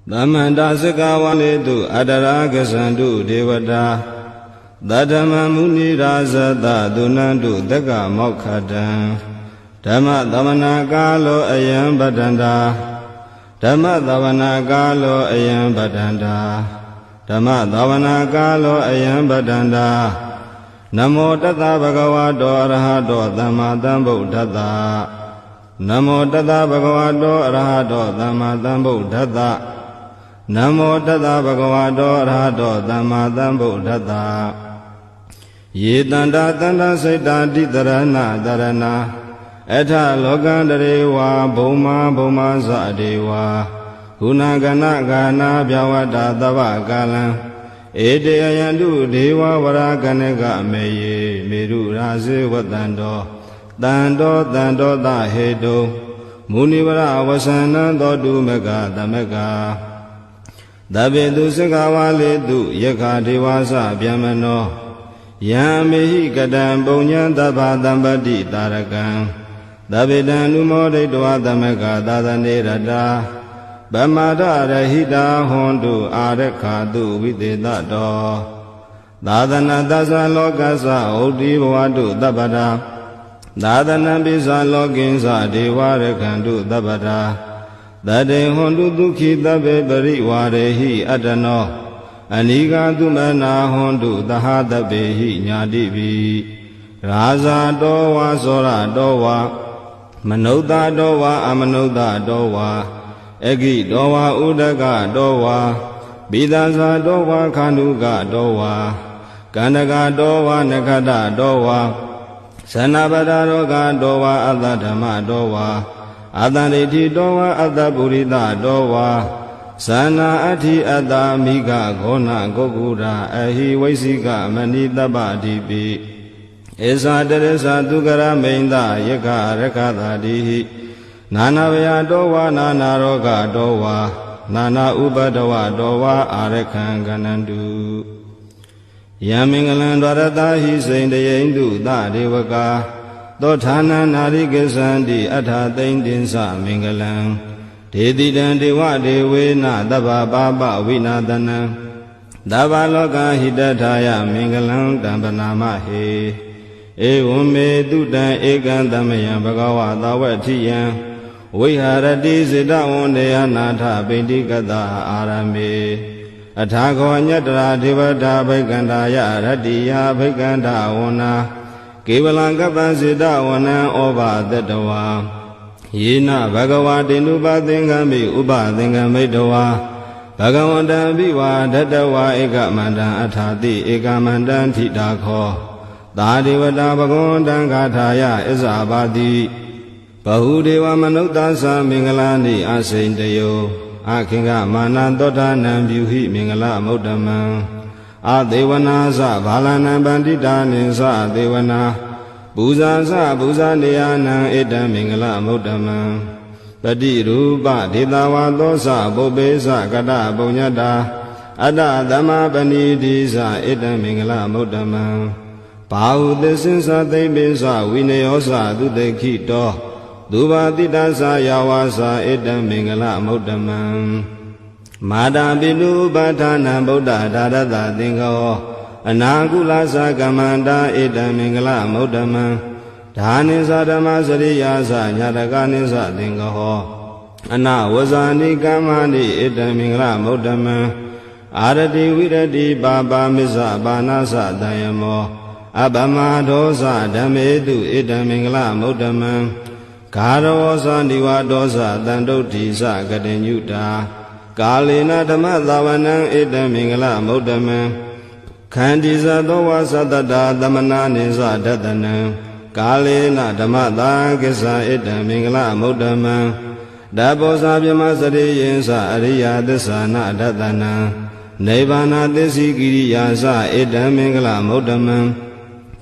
Damanda Sikawale tu Adaraga Sandu Devada Dadama Muni Razada Dunandu Daga Mokhadan Dhamma Davana Galo Ayam Badanda Dhamma Davana Galo Ayam Badanda Dhamma Davana Galo Ayam Badanda Namo Tata Bhagavato Arahato Dhamma Dhamma Namo Tata Bhagavato Arahato Dhamma Dhamma Namo Tata Bhagavato Arahato Dhamma Dhamma Ye Tanda Tanda Saita Ditarana Dharana Etha Lokandarewa Bhoma Bhoma Sadewa Gunagana Gana Vyavada Dava Galan Ede Ayandu Deva Varaganega Meye Meru Raze Vatando Dando Dando Dahedo Munivara Vasana Dodu Mega Damega Dabedu Sikawale Du Yaka Devasa Vyamano Yamehi Kadam Bonyan Daba Dambadi Tarakan Dabedan Umode Dwa Damega Dadane Rada Bamada Rahida Hondu Arekadu Videda Do Dadana Dasa Lokasa Odi Wadu Dabada Dadana Bisa Loginsa Devarekandu Dabada Dade Hondu Dukhi Dabe Bari Warehi Adano Aniga Dumana Hondu Dahadabehi Nyadibi Raza Dowa Sora Dowa Manoda Dowa Amanoda Dowa Egi Dowa Udaga Dowa Bidaza Dowa Kanuga Dowa Kanaga Dowa Nakada Dowa Sanabada Roga Dowa Adadama Dowa Adaniti Dowa Adapurida Dowa Sana Ati Adamiga Gona Gogura Ahi Vaisika Manidaba Dibi Esa Teresa Dugara Menda Yaka Rekada Dihi Nana Vya Dowa Nana Roga Dowa Nana Ubadawa Dowa Arekan Ganandu Yamingalan Dwaratahi Saindayendu Da Devaka Dotana Narigasandi Atha Thaindinsa Mingalan Dedidan Dewa Devena Daba Baba Vinadana Daba Loka Hidataya Mingalan Dambanama He Evume Dudan Ekandamaya Bhagava Dawatiyan Viharati Siddha Vandeya Natha Bindikata Arame Athako Nyatra Devata Bhaikandaya Ratiya Bhaikanda Vana Kevalangapa Siddha Vana Oba Dadawa Yena Bhagavati Nupathingami Upathingami Dawa Bhagavanta Viva Dadawa Ekamanda Athati Ekamanda Thidakho Dadevata Bhagavanta Gathaya Isabadi Bahudeva Manutasa Mingalani Asaintayo Akinga Manandota Nambyuhi Mingala Modaman Adevana Sa Balana Bandita Nisa Devana Buza Sa Buza Niyana Eda Mingala Modaman Padi Rupa Ditawa Dosa Bobesa Kata Bonyada Ada Dhamma Panidi Sa Eda Mingala Modaman Bahudesinsa Debisa Vineyosa Dudekito Duba Tidasa Yawasa Edam Mingala Modaman Mada Bidu Batana Buddha Dadada Dingo Anagula Sagamanda Edam Mingala Modaman Dhanisa Dhamasariyasa Nyadaganisa Dingo Ana Wazani Kamani Edam Mingala Modaman Arati Virati Baba Misa Banasa Dayamo Abama Dosa Dhamedu Edam Mingala Modaman Karawosa Nivadosa Dandotisa Gadenyuta Kalina Dhamma Dhavanang Eda Mingala Modaman Kandisa Dowa Sadada Dhamana Nisa Dadanang Kalina Dhamma Dhagisa Eda Mingala Modaman Dabosa Byamasari Yensa Ariya Dasana Dadanang Nivana Desi Giriyasa Eda Mingala Modaman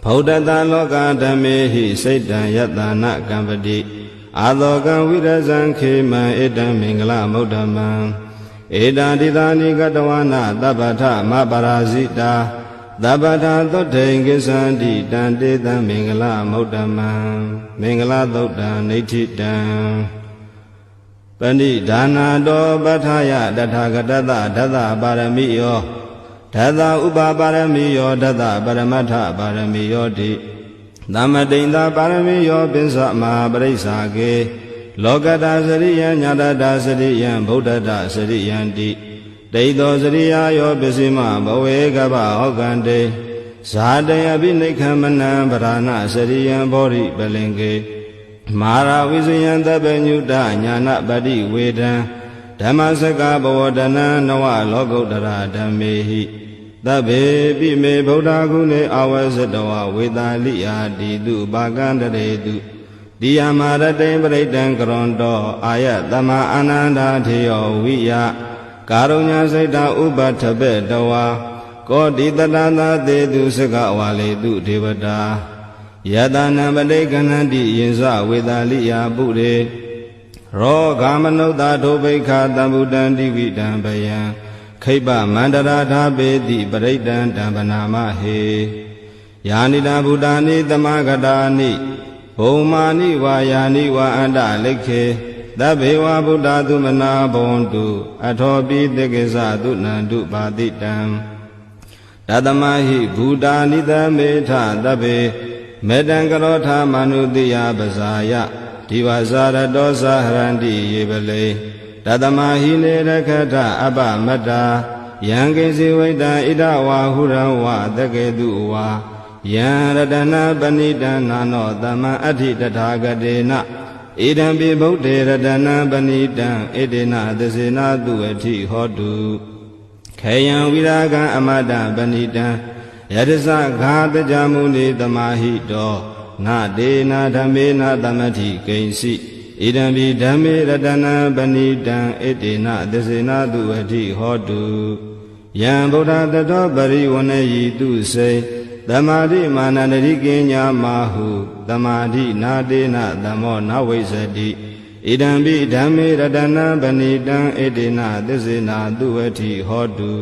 Bhaudata Loka Dhamehi Saitan Yatana Kampadi Adhoka Virazan Khema Edam Mingala Modaman Eda Didani Gatawana Dabata Mabarazita Dabata Dotenggisandi Dandita Mingala Modaman Mingala Dota Nititam ပဏိဒါနာတောပဋ္ဌာယတထာဂတတဒသပါရမိယောဒသဥပပါရမိယောဒသပရမတ္ထပါရမိယောတိသမတိန်သာပါရမိယောပိစ္ဆမဟာပရိစ္ဆာကေလောကတာစရိယံညာတတာစရိယံဗုဒ္ဓတာစရိယံတိဒိဋ္ဌောစရိယာယောပစ္စည်းမဘဝေကဗဟောကံတေဇာတေအပိနိခမနံဗရဏစရိယံဘောရိပလင်ကေမာရဝိဇယံသဗ္ဗညုတညာနာပတိဝေဒံဓမ္မစကဘဝတနံနဝလောကုတ္တရာဓမ္မေဟိသဗ္ဗေပိမေဗုဒ္ဓဂုဏေအဝဇ္ဇတဝဝေသာလိယာတိတုပါကံတရေတုတိယမရတေပရိတံကရွန်တောအာယသမအာနန္ဒာထေယောဝိယကာရုညစိတ်တာဥပထဘေတဝါကောတိတတသာသေတုစကဝါလေတုဒေဝတာယတနာပတိကဏ္ဍတိယင်္စဝေသာလိယာပုရေရောဂမနုဿာဒုဗိခာတံဗုဒ္ဓံတိဝိတံဘယံခိပမန္တရာဓာပေတိပရိတံတံပနာမဟေယာနိတဗုဒ္ဓာနိသမဂတာနိဘုံမာနိဝါယာနိဝါအန္တလိခေသဗ္ဗေဝဗုဒ္ဓသုမနာဘဝန္တုအထောပိတေကိသသုနန္တုပါတိတံတသမဟိဘူတာနိသမေထသဗ္ဗေမေတံကရောထာမနုတိယပဇာယဒီဝဇာရတောဇာဟရန္တိယေပလေတသမဟိနေရခထအပမတ္တာယံကိစီဝိတံဣဒဝါဟုရဝတကေတုဝါယံရတနာပဏိတံနာနောသမံအဋ္ဌိတထာဂတေနဣဒံပိဗုဒ္ဓေရတနာပဏိတံဣတေနသစေနာတုအဋ္ဌိဟောတုခေယံဝိရာဂံအမတံပဏိတံယတသဂါတကြမုနိသမာဟိတောနာဒေနာဓမ္မေနာသမတိကိဉ္စီဣဒံပိဓမ္မေရတနာပဏိတံဣတေနသစေနာတုအဋ္ဌိဟောတုယံဗုဒ္ဓတတောပရိဝဏယိတုစေသမာဓိမာနန္တိကိညာမဟုသမာဓိနာတေနသမောနဝိဇ္ဇတိဣဒံပိဓမ္မေရတနာပဏိတံဣတေနသစေနာတုအဋ္ဌိဟောတု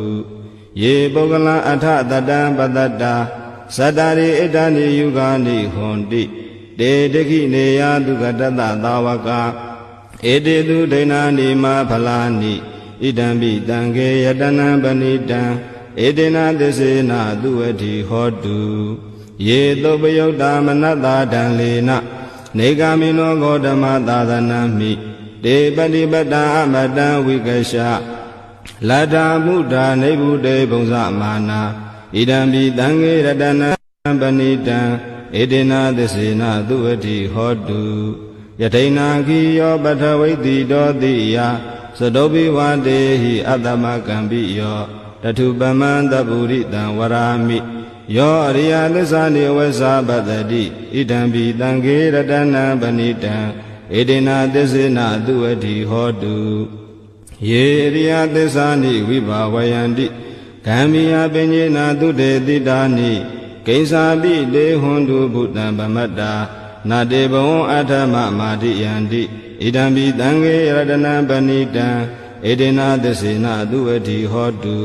ယေပုဂ္ဂလအထတတံပတတ္တာသတ္တရိဣတနိယုဂာနိဟွန်တိတေတခိနေယဒုက္ခတတသာဝကဧတေတုဒိဏာနိမဖလာနိဣဒံပိတံခေယတနံပဏိတံဧတေနသစေနာသူဝတိဟောတုယေသုပယုတ်တာမနတ္တာဒံလေနနေဂာမိနောဂေါတမသာသနာမိတေပတိပတ္တာအမတံဝိကရှလတ္ထာမုဒ္ဒာနိဗ္ဗုတေဘုံဇမာနာဣဒံပိတံခေရတနံပဏိတံဧတေနသစေနာသူဝတိဟောတုယထိနာခိယောပထဝိတိတောတိယသတောပိဝတေဟိအတ္တမကံပိယောတထုပမန္တပုရိတံဝရာမိယောအရိယသစ္စာနိဝေဇာပတ္တိဣဒံပိတံခေရတနံပဏိတံဧတေနသစေနာသူဝတိဟောတုယေရိယသစ္စာနိဝိဘာဝယန္တိဂမ္မိယပညေနာသုတေတိတာနိကိဉ္စာပိတေဟွန်တုဘုတ္တံဗမတ္တာနာတေဘဝံအထမမာတိယန္တိဣဒံပိတံခေရတနံပဏိတံဧတေနသစေနာသူဝတိဟောတု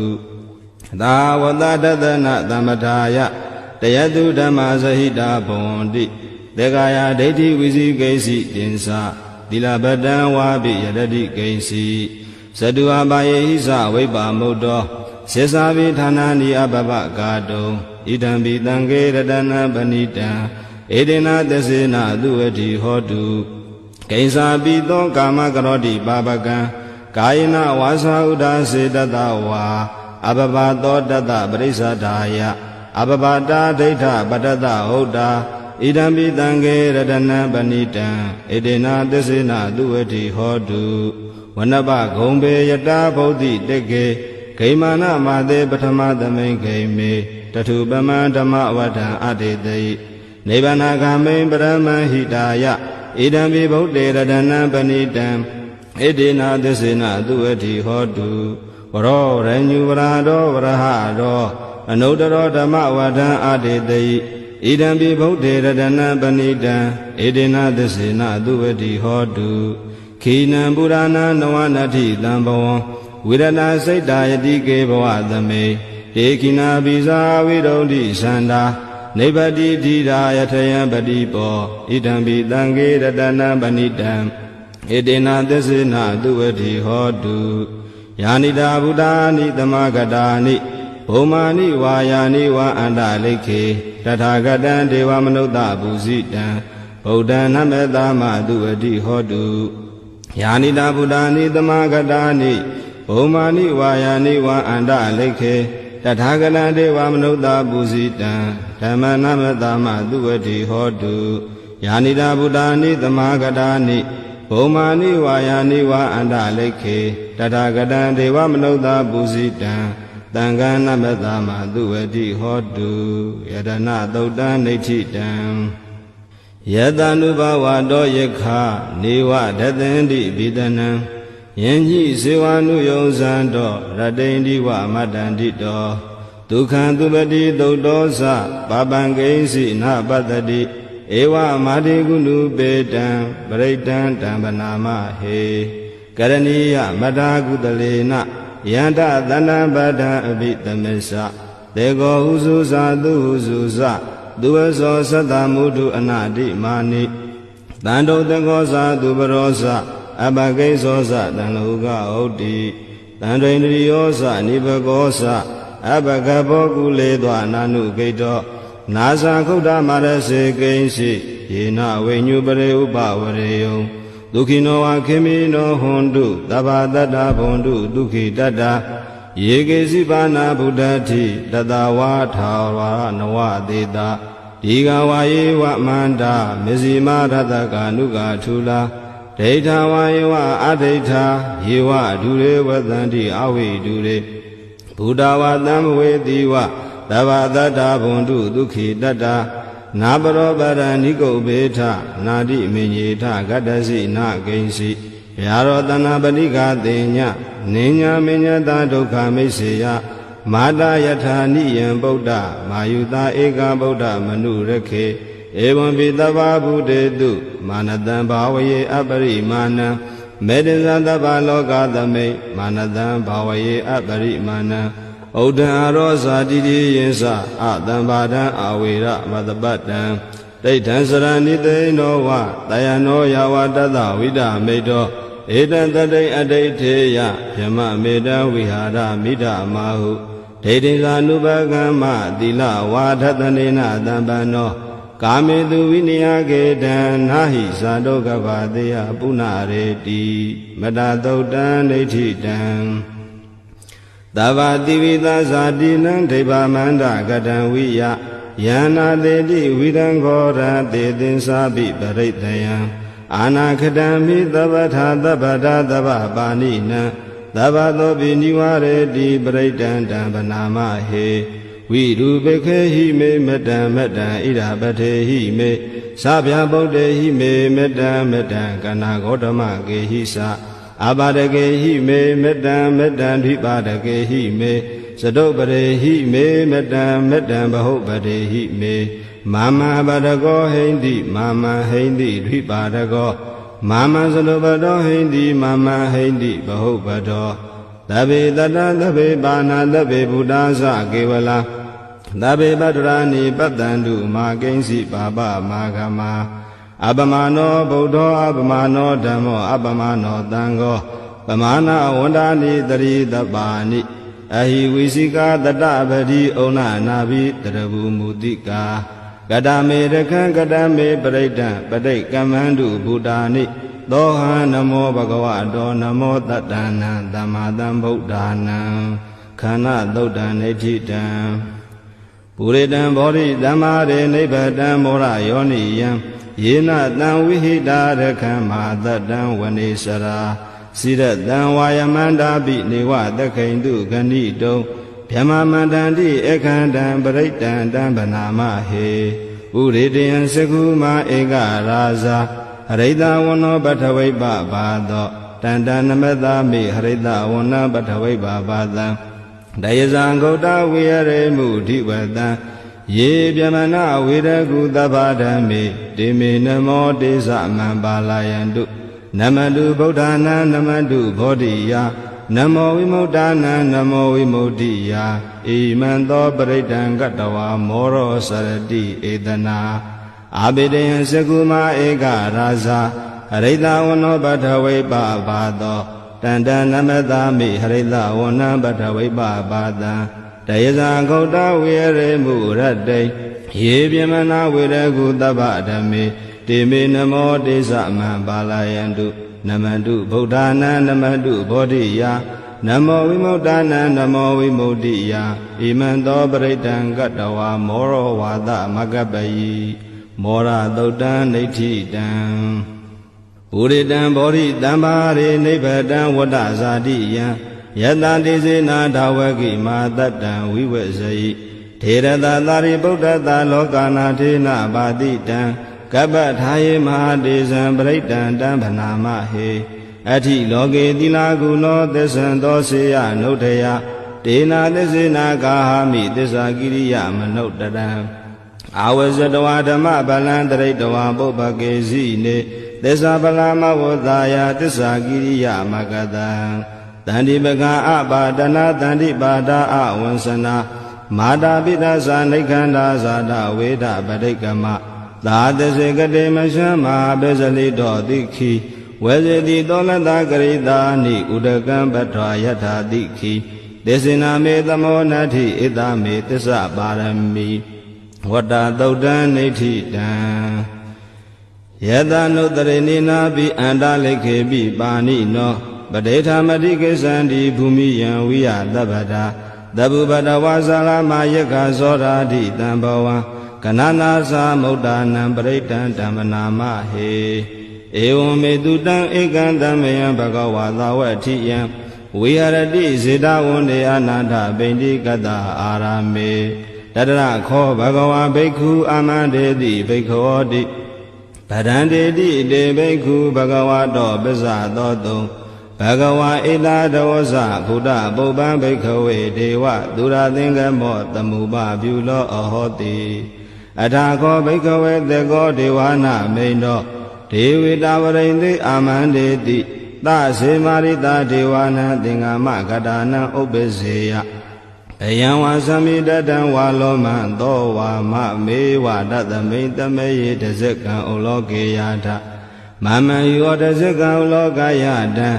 သာဝတတသနာသမထာယတယတုဓမ္မဇဟိတာဘဝန္တိသေကာယဒိဋ္ဌိဝိဇိကိစီတင်္စာသီလပတံဝါပိယတတိကိဉ္စီဇတုအပါယေဟိသဝိပါမုတ်တောစေစာပိဌာနာနိအပပကာတုံဣဒံပိတံခေရတနာပဏိတံဧတေနသစေနာသူဝတိဟောတုကိဉ္စာပိသောကာမကရောတိပါပကံကာယနာဝါစာဥဒ္ဒါစေတတဝါအပပသောတတပရိစ္ဆဒာယအပပတာဒိဋ္ဌပတတဟုတ်တာဣဒံပိတံခေရတနာပဏိတံဧတေနသစေနာသူဝတိဟောတုဝနပဂုံပေယတာဗုဒ္ဓိတေကေဂိမာနမာသေပထမသမိန်ဂိမေတထုပမံဓမ္မဝဋ္ဌံအတေတိနိဗ္ဗာနဂမိန်ပရမဟိတာယဣဒံပိဗုဒ္ဓေရတနာပဏိတံဣတေနသစေနာသူဝတိဟောတုဝရောရညုဝရာရောဝရဟရောအနုတ္တရောဓမ္မဝဋ္ဌံအတေတိဣဒံပိဗုဒ္ဓေရတနာပဏိတံဣတေနသစေနာသူဝတိဟောတုခိနံပုရာဏနဝနတ္ထိတံဘဝံဝိရဏစိတ်တာယတိကေဘဝသမေတေခိနာပိဇာဝိရုံတိသန္တာနိဗ္ဗတိဓိရာယထယံပတိပောဣဒံပိတံခေရတနာပဏိတံ ဧတေနသစ္စေနသူဝတိဟောတုယာနိတာဗုဒ္ဓာနိသမဂတာနိဘုမာနိဝါယာနိဝါအန္တလိခေတထာဂတံဒေဝမနုဿပုဇိတံဗုဒ္ဓံနမေတ္တာမသူဝတိဟောတုယာနိတာဗုဒ္ဓာနိသမဂတာနိဘုမာနိဝါယာနိဝါအန္တလိခေတထာဂတံဒေဝမနုဿပုဇိတံဓမ္မနမေတ္တာမသူဝတိဟောတုယာနိတာဗုဒ္ဓာနိသမဂတာနိဘုမာနိဝါယာနိဝါအန္တလိခေတထာဂတံဒေဝမနုဿပုဇိတံသံဃာနမတမသူဝတိဟောတုယတနာသုတ်တံနိဋ္ဌိတံယတ ानु ဘဝတောယခနေဝဒသန္တိဘိဒနံယင်ညိစေဝ ानु ယုံဇံတောရတိန္ဒီဝမတ္တန္တိတောဒုက္ခံသူပတိသုတ်တောသပပံကိဉ္စီနပတ္တိဧဝမာတိကုဏုပေတံပရိတံတံပနာမဟေကရဏီယမထာကုတလေနယန္တသန္တပဋ္ဌာအဘိသမစ္ဆတေကောဟုစုဇာသူဟုစုဇသူဝသောသတ္တမုထုအနာတိမာနိတန္တုတကောဇာသူပရောဇအပကိစ္ဆောဇတံလောကဩတိတန္တိန္ဒရိယောဇနိဘကောဇအပကဘောကုလေသောနာနုဂိတောနာဇာခုဒ္ဓမာရစေကိဉ္စီယေနဝိညုပရေဥပဝရေယံဒုက္ခိနောဝခေမိနောဟွန်တုသဗ္ဗတတ္တဘွန်တုဒုက္ခိတတ္တယေကေစီပါဏဗုဒ္ဓတိတတဝါထာဝရနဝသေတာဒီဃဝါယေဝမန္တာမေဇိမာရတကာနုကာထူလာဒိဋ္ဌဝါယေဝအဒိဋ္ဌာယေဝဒုရေဝသန္တိအဝိဒုရေဘုဒ္ဓဝါသံဝေတိဝသဗ္ဗတတ္တဘွန်တုဒုက္ခိတတ္တနာပရောပရဏိကုတ်ဘေထနာတိမေညေထဂတ္တစီနာကိဉ္စီယာရောတနာပတိကာတေညနိညာမေညတာဒုက္ခမိတ်စေယမာတာယထာနိယံဗုဒ္ဓမာယုတာဧကဗုဒ္ဓမနုရခေဧဝံပိတဗ္ဗဗုတေတုမာနတံဘာဝယေအပရိမာဏံမေတ္တဇသဗ္ဗလောကသမိတ်မာနတံဘာဝယေအပရိမာဏံဩဒံအရောဇာတိတိယေသအတံဘာဒံအဝေရမတပတ္တံဒိဋ္ဌံစရဏိတေနောဝတယနောယဝတတဝိဒမေတောဧတံတတိအဋိဋ္ဌေယယမမေတံဝိဟာရမိဒမာဟုဒိဋ္ဌိသာနုပကမ္မသီလဝါဒတနေနသံပန္နောကာမေတုဝိနယကေတံနာဟိဇာတောကဗ္ဗတေယပုဏ္ဏရေတိမတသုတ်တံဒိဋ္ဌိတံသဗ္ဗတိဝိသဇာတိနံဒိဗ္ဗမန္တကတံဝိယယန္နာတေတိဝိရံခောရတေသင်္စာပိပရိတယံအာနာခတံမိသဗ္ဗထာသဗ္ဗတာသဗ္ဗပါဏိနံသဗ္ဗသောပိနိဝရေတိပရိတံတံပနာမဟေဝိရူပခေဟိမေမတံမတံဣဒပထေဟိမေသဗျာဗုဒ္ဓေဟိမေမတံမတံကနာဂေါတမကေဟိသအပါဒကေဟိမေမတံမတံဓိပါဒကေဟိမေသတုပရေဟိမေမတံမတံဘဟုပတေဟိမေမာမပါဒကောဟိန္တိမာမဟိန္တိဓိပါဒကောမာမသလုပတောဟိန္တိမာမဟိန္တိဘဟုပတောသဗ္ဗေတတ္တသဗ္ဗေပါဏသဗ္ဗေဘုဒ္ဓသကေဝလာသဗ္ဗေပတ္တရာနိပတ္တန္တုမာကိဉ္စီပါပမာဂမအပမနောဗုဒ္ဓောအပမနောဓမ္မောအပမနောသံဃောပမာဏဝန္ဒာနိတရိတပါဏိအဟိဝိစိကာတတပတိဩနနာဘိတရဘူမူတိကာကတမေရခံကတမေပရိဒံပဋိကမ္မန္တုဘုဒ္ဓာနိသောဟံနမောဘဂဝတောနမောတတ္တနံသမ္မာသမ္ဗုဒ္ဓာနံခန္ဓာသုတ်တံနိဋ္ဌိတံပုရိတံဘောဓိသမ္မာရေနိဗ္ဗတံမောရယောနိယံယေနတံဝိဟိတာရခံမာတတံဝနေစရာစိရတံဝါယမန္တာပိနေဝသခိန်တုဂဏိတုံဗြဟ္မမန္တန္တိအခန္တံပရိတံတံဗနာမဟေဥရိတယံစကုမာဧကရာဇာဟရိတဝနောပထဝိပဘာသောတန္တနမတမိဟရိတဝနပထဝိပဘာသံဒယဇံဂௌတဝိရရေမုဓိဝတံယေပြမနာဝေရကုသဗ္ဗဓမ္မေတေမေနမောတေသမံပါလာယန္တုနမတုဗုဒ္ဓနာနမတုဘောဓိယနမောဝိမု ddha နာနမောဝိမု ddhi ယဣမံသောပရိဒံကတဝါမောရောစရတိဧတနာအာဘိဒယံစကုမာဧကရာဇာဟ ရိတဝနောပထဝိပဘာသောတန္တနမတာမိဟရိတဝနံပထဝိပဘာတံတယဇာဂௌတဝေရေမှုရတ္တိယေပြမနာဝေရကုတဗ္ဗဓမ္မေတေမေနမောတေသမံပါဠယန္တုနမန္တုဗုဒ္ဓနာနမန္တုဘောဓိယနမောဝိမု ṭ နာနမောဝိမု ṭိယဣမံသောပရိတံကတ္တဝါမောရောဝါသမကပ္ပယိမောရသုတ်တံဒိဋ္ဌိတံပုရိတံဘောဓိတံပါရိနိဗ္ဗတံဝတ္တဇာတိယံယတတိစေနာဓဝကိမာတတံဝိဝေဇယိထေရတသာရိပုတ္တတလောကနာထေနဘာတိတံကပ္ပထာယေမဟာတေဇံပရိတံတံဗနာမဟေအဋ္ဌိလောကေတိလာကုနောသစ္ဆံသောစေယနုဋ္ဌယတေနာသစ္စေနာကာဟာမိသစ္စာကိရိယမနုဋ္ဌတံအာဝဇတဝါဓမ္မဗလံတရိတဝါပုပ္ပကေစီနေသစ္စာပလမဝသာယသစ္စာကိရိယမကတံတန္တိပကံအပါဒနာတန္တိပါဒအဝံစနာမာတာပိတသနိခန္ဓာဇာတဝေဒပဋိကမသာတစေကတိမရှမ်းမဟာပေဇလိတောတိခိဝေဇတိတောလတကရိတာနိဥဒကံပထွာယထာတိခိသေစနာမေသမောနတ္ထိဣတမေသစ္စာပါရမီဝတ္တသုတ်တံနိဋ္ဌိတံယတနုတရိနိနာပိအန္တလိခေပိပါဏိနောပဋိဌာမတိကိသန္တိဘူမိယံဝိယသဗ္ဗတာသဗ္ဗပတဝါဇာလမယက္ခဇောရာတိတံဘဝံကနနာသမုဒ္ဒနာပရိတံဓမ္မနာမဟေဧဝံမေတုတံဧကံတမယံဘဂဝါသဝဋ္ဌိယံဝိဟရတိစေတဝန္တေအနန္တပိန္တိကတအာရမေတတရခောဘဂဝါဘိက္ခုအာမန္တေတိဘိက္ခောတိဗဒန္တေတိတေဘိက္ခုဘဂဝါတောပစ္စသောတုံဘဂဝါဣတာဒဝဇဘုဒ္ဓပုပ္ပံဘိက္ခဝေဒေဝသူရသင်္ကမောတမုပပြုလောအဟောတိအထာခောဘိက္ခဝေသေကောဒေဝနာမိန်တော်ဒေဝိတာဝရိန္တိအာမန္တေတိသစေမာရိတာဒေဝနံသင်္ဃမကတာနံဥပ္ပစေယအယံဝါသမိတတံဝါလောမံသောဝါမမေဝတသမိတမေယေတဇကံဩလောကေယထမမံယောတဇကံဩလောကယတံ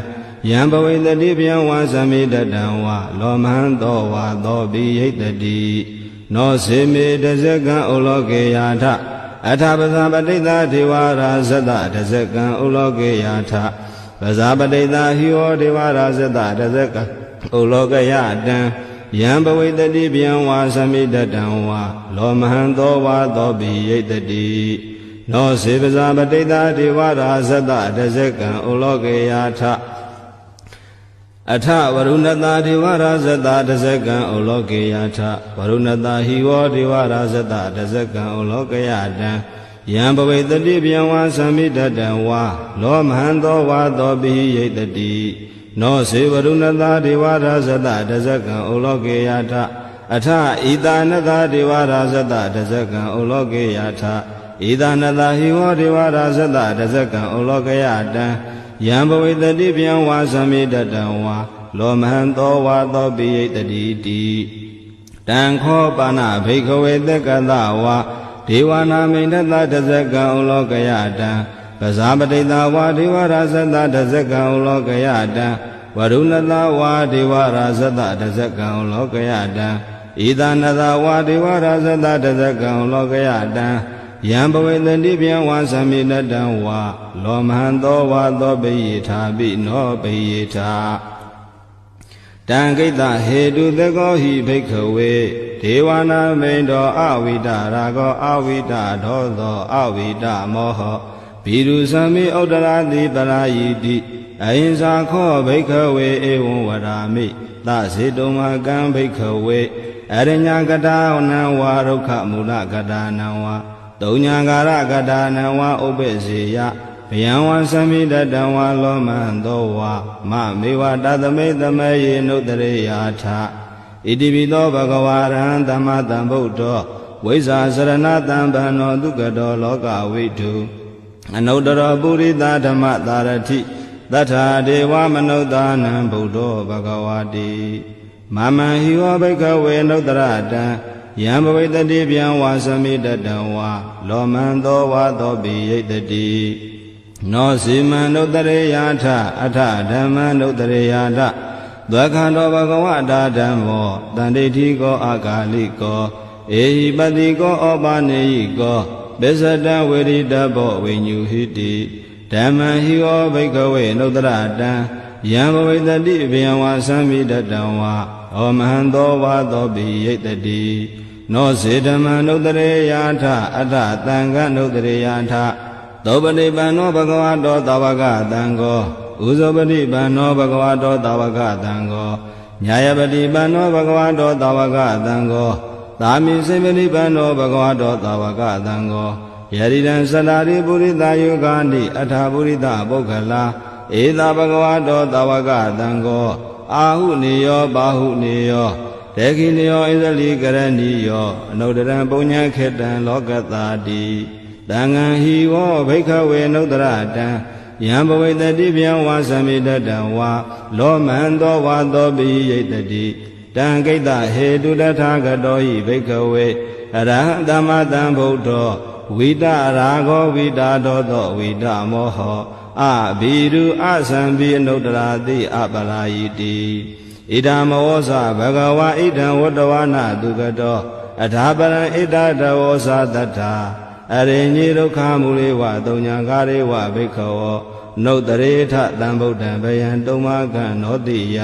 ယံဘဝိတတိဗျံဝါသမိတတံဝါလောမံသောဝါသောပိယိတတိနောစေမေတဇကံဩလောကေယထအထပဇာပတိတာဒေဝရာဇတတဇကံဩလောကေယထပဇာပတိတာဟိဝဒေဝရာဇတတဇကံဩလောကယတံယံဘဝိတတိဗျံဝါသမိတတံဝါလောမဟံသောဝါသောပိယိတတိနောစေပဇာပတိတာဒေဝရာဇတတဇကံဩလောကေယထအထဝရုဏတာဒေဝရာဇတတဇကံဩလောကေယထဝရုဏတာဟိဝဒေဝရာဇတတဇကံဩလောကယတံယံဘဝိတတိဗျံဝါသမိတတံဝါလောမဟံသောဝါသောပိယိတတိနောစေဝရုဏတာဒေဝရာဇတတဇကံဩလောကေယထအထဣတာနတာဒေဝရာဇတတဇကံဩလောကေယထဣတာနတာဟိဝဒေဝရာဇတတဇကံဩလောကယတံယံဘဝိတတိဗျံဝါသမိတတံဝါလောမဟံသောဝါသောပိယိတတိတိတံခောပါဏဘိက္ခဝေသက္ကတဝါဒေဝနာမိန်တတဇကံဩလောကယတံပဇာပတိတာဝါဒေဝရာဇတတဇကံဩလောကယတံဝရုဏတာဝါဒေဝရာဇတတဇကံဩလောကယတံဣဒနတာဝါဒေဝရာဇတတဇကံဩလောကယတံယံဘဝေတတိဗျံဝါသမိတတံဝါလောမဟံသောဝါသောပိယိထာပိနောပိယိထာတံကိတ္တဟေတုသကောဟိဘိက္ခဝေဒေဝနာမိန်တော်အဝိတရာဂောအဝိတဒောသောအဝိတမောဟဘိရုသမိဥဒ္ဒရာတိပရာယိတိအဟိံစာခောဘိက္ခဝေဧဝံဝရာမိသစေတုံမကံဘိက္ခဝေအရညကတာနံဝါရုခမူလကတာနံဝါတုံညာကာရကတာနံဝါဥပ္ပစေယဗျံဝါသမိတတံဝါလောမံသောဝါမမေဝတသမိတမေယေနုတရေယာထဣတိပိသောဘဂဝါရဟံသမ္မာသမ္ဗုဒ္ဓောဝိဇ္ဇာစရဏတံဗန္နောဒုက္ကတောလောကဝိတုအနုတ္တရောပုရိသဓမ္မသာရတိသတ္ထာဒေဝမနုဿာနံဗုဒ္ဓောဘဂဝါတိမမံဟိဝဘိက္ခဝေနုတ္တရတံယံဘဝိတတိဗျံဝါသမိတတံဝါလောမံသောဝါသောပိယိတတိ နောစီမံနုတ္တရေယထအထဓမ္မနုတ္တရေယထသက္ခန္တောဘဂဝတာဓမ္မောတန္တိတိကောအာဂါလိကောဧဟိပတိကောဩပါနေယိကောပစ္စတံဝေရိတဘောဝိညုဟိတိဓမ္မံဟိဝဘိကဝေနုတ္တရတံယံဘဝိတတိဘယံဝါသံမိတတံဝါဩမဟံသောဝါသောပိယိတတိနောစေဓမ္မနုတ္တရေယထအထသံဃနုတ္တရေယထသောပတိပန္နောဘဂဝတောသာဝကသံဃောဥဇောပတိပန္နောဘဂဝတောသာဝကသံဃောညာယပတိပန္နောဘဂဝတောသာဝကသံဃောသာမိစေပတိပန္နောဘဂဝတောသာဝကသံဃောယရိတံသတ္တာရိပုရိသယုဂာနိအထာပုရိသပုဂ္ဂလာဧသာဘဂဝတောသာဝကသံဃောအာဟုနေယောဘာဟုနေယောဒေခိနေယောဣဇလိကရဏီယောအနုတ္တရံပုညံခေတံလောကတာတိသံဃံဟိဝောဘိက္ခဝေနုတ္တရတံယံဘဝိတတိဗျံဝါသမိတတံဝါလောမံသောဝါသောပိယိတတိတံကိတ္တဟေတုတထာဂတောဟိဘိက္ခဝေအရဟံသမ္မာတံဗုဒ္ဓောဝိတရာဂောဝိတာဒောသောဝိတမောဟောအဘိရုအသံဘိအနုတ္တရာတိအပလာယိတိဣဒံမောဇဘဂဝါဣဒံဝတ္တဝနာတုကတောအထာပရံဣဒတဝောဇတတ္ထာအရိညိဒုက္ခမူလေဝတုံညာကာရေဝဘိက္ခဝောနုတ္တရေထသံဗုဒ္ဓံဘယံတုံမကံနောတိယ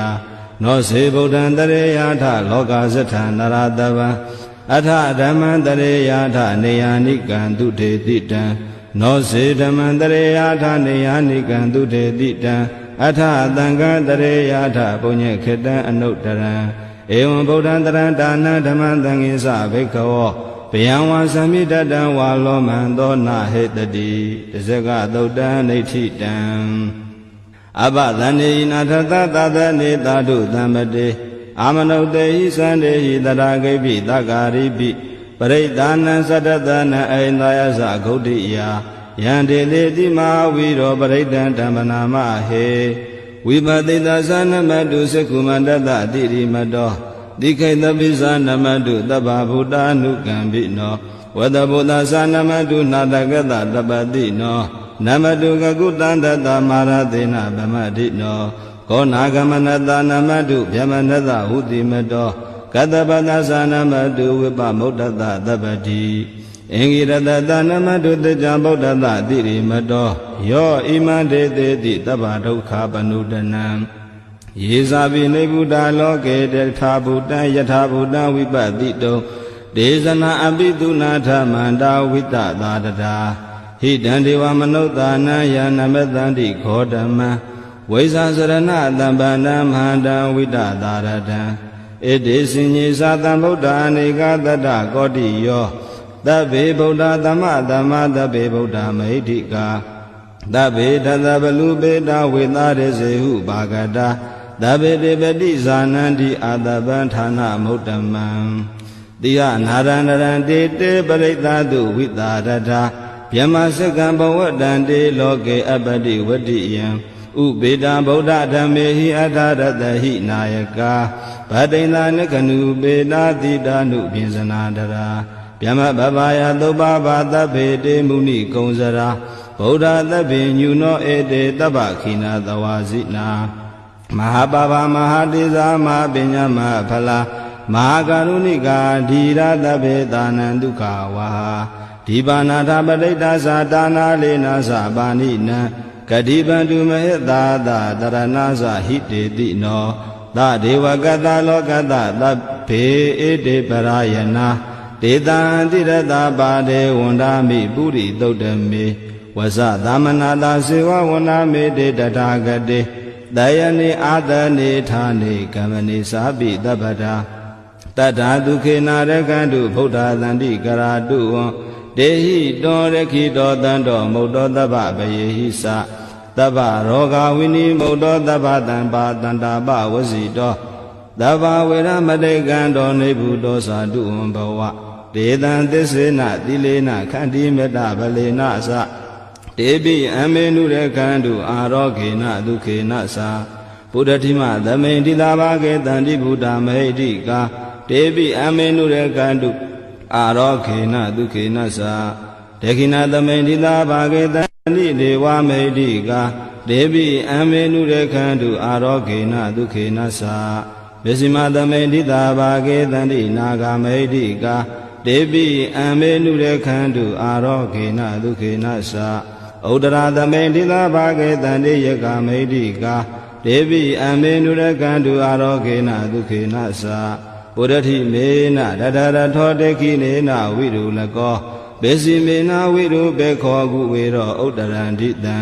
နောစေဗုဒ္ဓံတရေယထလောကဇထံနရတဗံအထဓမ္မံတရေယထနေယာနိကံတုထေတိတံနောစေဓမ္မံတရေယထနေယာနိကံတုထေတိတံအထသံဃံတရေယထပုညေခေတံအနုတ္တရံဧဝံဗုဒ္ဓံတရံဒါနံဓမ္မံသံဃိသဘိက္ခဝောဘယံဝါသမိတတံဝါလောမံသောနာဟေတတိတဇဂသုတ်တံနေဋ္ဌိတံအဘသန္နေနာထသသသနေသာဓုသမ္ပတေအာမနုတေဟိသန္တေဟိတရာဂိပိသက္ကာရိပိပရိဒာနံသတ္တသနံအိန္ဒယသဂုဋ္ဌိယာယံတေလေတိမဝီရောပရိဒံဓမ္မနာမဟေဝိပတိသသနမတုစကုမန္တတတိရိမတောတိခိတပိသနမတုတဗ္ဗဗုဒ္ဓ ानु ကံပိနောဝတဗုဒ္ဓသနမတုနာတကတတပတိနောနမတုကကုတန္တတမာရသေနဗမတိနောကောနာဂမနတနမတုဗျမနတဟုတိမတောကတပတသနမတုဝိပမုဒ္ဒတသဗ္ဗတိအင်္ဂိရတတနမတုတကြဗုဒ္ဓတတိရိမတောယောဣမံဒေသေတိတဗ္ဗဒုက္ခပနုတနံယေဇာပိနေဗုဒ္ဓလောကေတထာဗုဒ္ဓံယထာဗုဒ္ဓံဝိပတိတုံဒေသနာအပိတုနာထမန္တာဝိတသာတတာဟိတံဒေဝမနုဿာနံယနမတန္တိခောဓမ္မံဝိဇာစရဏတံပန္နမဟန္တံဝိတသာရတံဣတိစင်ညေသာတံဗုဒ္ဓအနေကတတကောတိယောသဗ္ဗေဗုဒ္ဓသမ္မာသမ္မာသဗ္ဗေဗုဒ္ဓမဟိတိကာသဗ္ဗေတသဗ္ဗလူပေတာဝေသာရစေဟုဘာဂတာသဗ္ဗေတေပတိဇာနန္တိအာတပံဌာနမုဒ္ဓမံတိယနာရဏရံတေတေပရိသတုဝိတာရထာဗျမစကံဘဝတံတေလောကေအပတိဝတ္တိယံဥပေတံဗုဒ္ဓဓမ္မေဟိအထာရတဟိနာယကာဗတိန္ဒနကနုပေတာတိတာနုပိစနာတရာဗျမဘဗာယသုပ္ပဘာသဗ္ဗေတေမုနိကုံစရာဗုဒ္ဓသဗ္ဗေညုနောဧတေတဗ္ဗခိနာသဝါစိနာမဟာပါပမဟာတိဇာမပညာမဖလာမဟာကရုဏိကာဓီရသဗ္ဗေသာနံဒုက္ခဝါဒီပါဏာထပဋိတ္တသာတာနာလေနာသပါဏိနံကတိပန္တုမဟိတာသတရဏသဟိတေတိနောသဒေဝကတလောကတသဗ္ဗေဧတေပရာယနာဒေတံတိရတပါဒေဝန္ဒာမိပုရိသုတ်တမေဝဇသမနာတာစေဝဝန္ဒာမေတေတထာဂတေတယနိအာတနိဌာနိကမ္မနိသာပိတပ္ပတာတတ္ထာဒုခေနာရကံတုဗုဒ္ဓသန္တိကရာတုဝံတေဟိတောရခိတောတံတောမုတ်တောတဗ္ဗဗယေဟိသတဗ္ဗရောဂဝိနိမုတ်တောတဗ္ဗတံပါတန္တာပဝစီတောတဗ္ဗဝေရမတေကံတောနေဗုတောသာတုဝံဘဝဒေတံသစ္စေနတိလေနခန္တိမေတ္တဗလေနသတေပိအမေနုရကံတုအာရောခေနဒုခေနသာဘုဒ္ဓတိမသမိန်တိလာဘာကေတန္တိဗုဒ္ဓမဟိတိကာတေပိအမေနုရကံတုအာရောခေနဒုခေနသာဒေခိနာသမိန်တိလာဘာကေတ နိဒေဝမေတိကာဒေဝိအမေနုရခန္တုအာရောဂေနဒုခေနသာဝိစီမသမေတိတာဘာကေတန္တိနာဂမေတိကာဒေဝိအမေနုရခန္တုအာရောဂေနဒုခေနသာဥဒရာသမေတိတာဘာကေတန္တိယကမေတိကာဒေဝိအမေနုရခန္တုအာရောဂေနဒုခေနသာပုရတိမေနတတရထောတေခိနေနဝိရုလကောဘေစီမေနဝိရုဘေခောကုဝေရောဥဒရန္တိတံ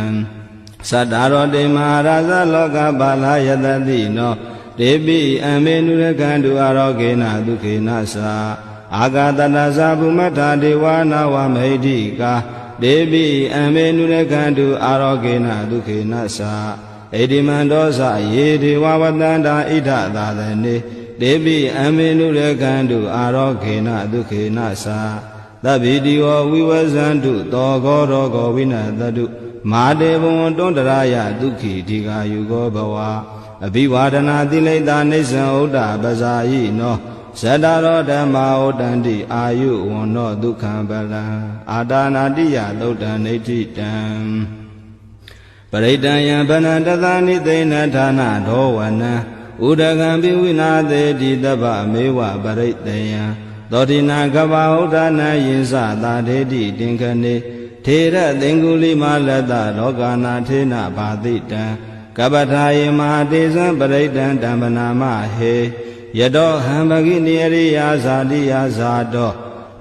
သတ္တရောတေမဟာရာဇလောကပါလာယတတိနောဒေပိအမေနုရခန္တုအာရောဂေနဒုခေနသာအာဂတတသဗုမထာဒေဝနာဝမေဟိကာဒေပိအမေနုရခန္တုအာရောဂေနဒုခေနသာဣတိမန္တောသယေဒေဝဝတန္တာဣဒသာသနေဒေပိအမေနုရခန္တုအာရောဂေနဒုခေနသာသဗ္ဗိတိဝဝိဝဇန္တုတောဂောရောဂောဝိနတတုမာတေဘဝံတွန္တရာယဒုက္ခိဒီဃာယုဂောဘဝအဘိဝါဒနာတိလိတာနိစ္စံဥဒ္ဒပဇာယိနောဇတ္တရောဓမ္မာဩတန္တိအာယုဝန္နောဒုက္ခံပလံအာတာနာတိယသုတ်တံနေတိတံပရိတံယံဗနတသနိသိဏဌာနဒောဝနံဥဒကံပိဝိနာသေတိတပ္ပမေဝပရိတယံသောတိနာကဗ္ဗဥဒ္ဒနာယင်္စသာဒေတိတင်ခဏေထေရသင်္ကုလိမလတ္တလောကနာထေနဘာတိတံကပ္ပထာယေမဟာတေဇံပရိတံဓမ္မနာမဟေယတောဟံပဂိနိရိယာဇာတိယဇာတော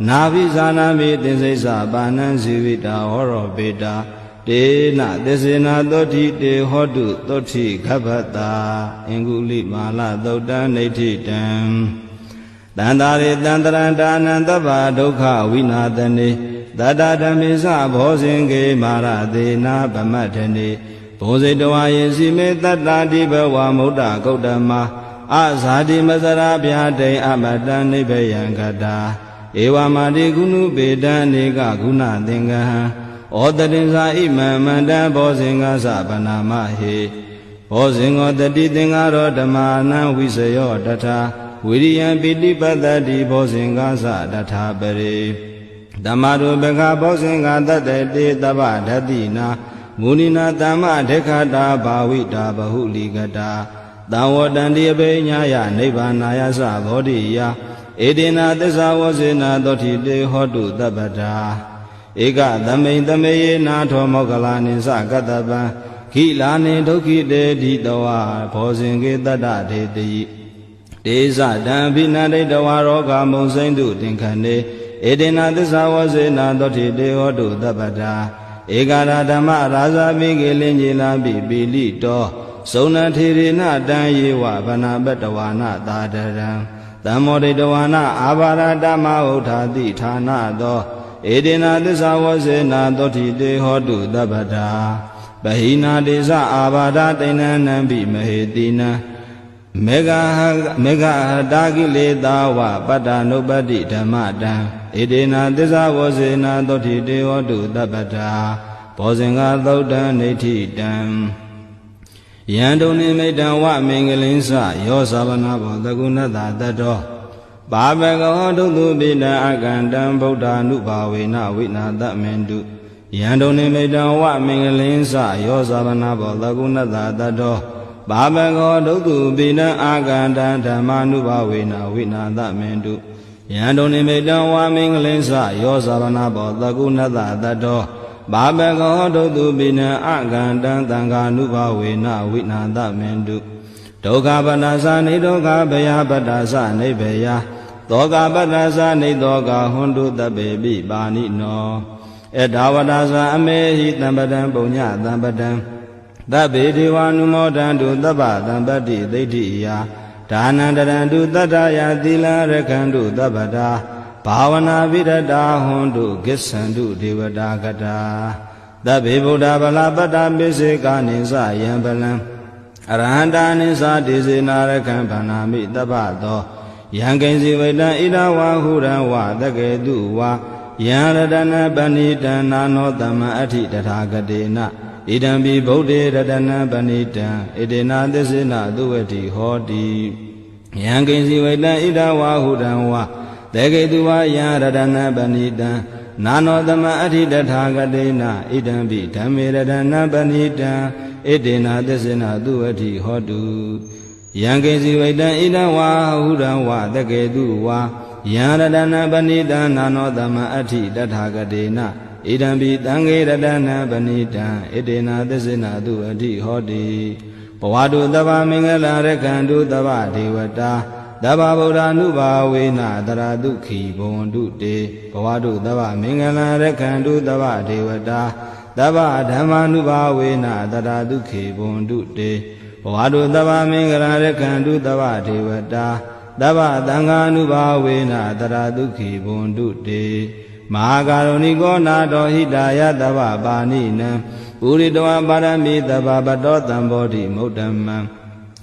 နာဘိဇာနာမိတင်စိစ္ဆပါဏံဇီဝိတာဟောရောပေတာတေနသစ္စေနာသောတိတေဟောတုသောတိခဗ္ဗတာအင်္ဂုလိမာလသုတ်တံနေတိတံတန္တာရေတန္တရံဒါနံသဗ္ဗဒုက္ခဝိနာသနေတတဓမ္မေသဘောဇင်ကေမာရသေနာဗမတ္ထနေဘုံစိတဝါယေစီမေတတ္တာတိဘဝမုဒ္ဒဂௌတမအဇာတိမစရာဗျာတိအမတံနိဗ္ဗယံကတာဧဝမာတိကုဏုပေတံနေကဂုဏသင်္ကဟံဩတတင်္စာဣမံမန္တံဘောဇင်္ဂသဗနာမဟေဘောဇင်္ဂောတတိသင်္ဃရောဓမ္မာနံဝိစယောတထာဝိရိယံပိဋိပတ္တိဘောဇင်္ဂသတထာပရိဓမ္မရူပကဘောဇင်္ဂတတတေတဗ္ဗဓတိနာမုနိနာတမ္မဒေခတာဘာဝိတာဘဟုလိကတာတံဝတန္တိအပိညာယနိဗ္ဗာနာယသဘောဓိယဧတေနာသစ္စာဝဇေနာသောတိတေဟောတုတပ္ပတာဧကသမိန်သမေယေနာထောမောကလာနိသကတ္တပံခိလာနိဒုက္ခိတေတိတဝါဘောဇင်ကေတတ္တဒေတိတေဇတံဘိနတိတဝါရောဂမုံစိမ့်တုတင်ခဏေဧတေနာသစ္စာဝဇေနာသောတိတေဟောတုတပ္ပတာဧကရာဓမ္မရာဇာပိကေလင်ကြီးလာပိပိလိတောဇုံနထေရေနတံယေဝဗနာပတဝါနသာတရံတမ္မောဒိတဝါနအာဘာရတမဥထာတိဌာနသောဧတေနာသစ္စာဝဇေနာသောတိတေဟောတုတပ္ပတာပဟိနာတေဇအာဘာဒတိဏနံပိမဟေတိနံမေဃတာကိလေသာဝပတ္တနုပတ္တိဓမ္မတံဧတေနာသစ္စာဝဇေနာသောတိတေဟောတုတပ္ပတာဘောဇင်္ဂသုတ်တံနေတိတံယံတုန်နိမိတံဝမင်္ဂလင်းစယောသဗနာဘောသကုဏတတတောပါဘဂဝဒုသုပိတံအကန္တံဗုဒ္ဓ ानु ဘာဝေနဝိနာတမင်တုယံတုန်နိမိတံဝမင်္ဂလင်းစယောသဗနာဘောသကုဏတတတောပါဘဂဝဒုသုပိတံအကန္တံဓမ္မာနုဘာဝေနဝိနာတမင်တုယံတုန်နိမိတံဝမင်္ဂလင်းစယောသဗနာဘောသကုဏတတတောဘာဘဂောဒုတုပိနံအကန္တံသံဃာနုဘဝေနဝိနာတမင်တုဒုက္ခပတ္တသနေဒုက္ခဘယပတ္တသနေဘယသောကပတ္တသနေသောကဟွန်တုတပေပိပါဏိနောဧတဝတ္တသအမေဟိတံပတံပုညတံပတံသဗ္ဗေဒေဝ ानु မောဒံတုသဗ္ဗတံပတ္တိဒိဋ္ဌိယဒါနန္တရံတုတတ္တယသီလရခန္တုသဗ္ဗတာဘာဝနာပိရတာဟွန်တုကိစ္ဆန္တုဒေဝတာကတာသဗ္ဗေဗုဒ္ဓဗလာပတ္တပိစေကာနိသယံပလံအရဟန္တာနိသဒေစေနာရခံဗန္နာမိတပ္ပသောယံကိဉ္စီဝိတံဣဒဝါဟုရံဝတကေတုဝါယံရတနပဏိတံနာနောတမ္မအဋ္ဌိတထာဂတေနဣဒံပိဗုဒ္ဓေရတနပဏိတံဣတေနာသစ္စေနသုဝတိဟောတိယံကိဉ္စီဝိတံဣဒဝါဟုရံဝတေကေတုဝါယံရတနပဏိတံ နာနောသမအဋ္ဌိတထာဂတေနဣဒံပိဓမ္မေရတနာပဏိတံဣတေနသစ္စေနသူဝတိဟောတုယံကေစီဝိတံဣဒံဝါဟုရံဝတကေတုဝါယံရတနာပဏိတံနာနောသမအဋ္ဌိတထာဂတေနဣဒံပိသံဃေရတနာပဏိတံဣတေနသစ္စေနသူဝတိဟောတိဘဝတုသဗ္ဗမင်္ဂလာရကံတုသဗ္ဗဒေဝတာသဗ္ဗဗုဒ္ဓ ानु ဘာဝေနတရာတုခိဘဝန္တုတေဘဝတုသဗ္ဗမင်္ဂလာရကံတုသဗ္ဗဒေဝတာသဗ္ဗဓမ္မာနုဘာဝေနတရာတုခိဘဝန္တုတေဘဝတုသဗ္ဗမင်္ဂလာရကံတုသဗ္ဗဒေဝတာသဗ္ဗသံဃာနုဘာဝေနတရာတုခိဘဝန္တုတေမဟာကာရုဏိကောနာတောဟိတာယသဗ္ဗပါဏိနံပုရိတဝပါရမိသဗ္ဗပတောတံဘောဓိမုဒ္ဓမံ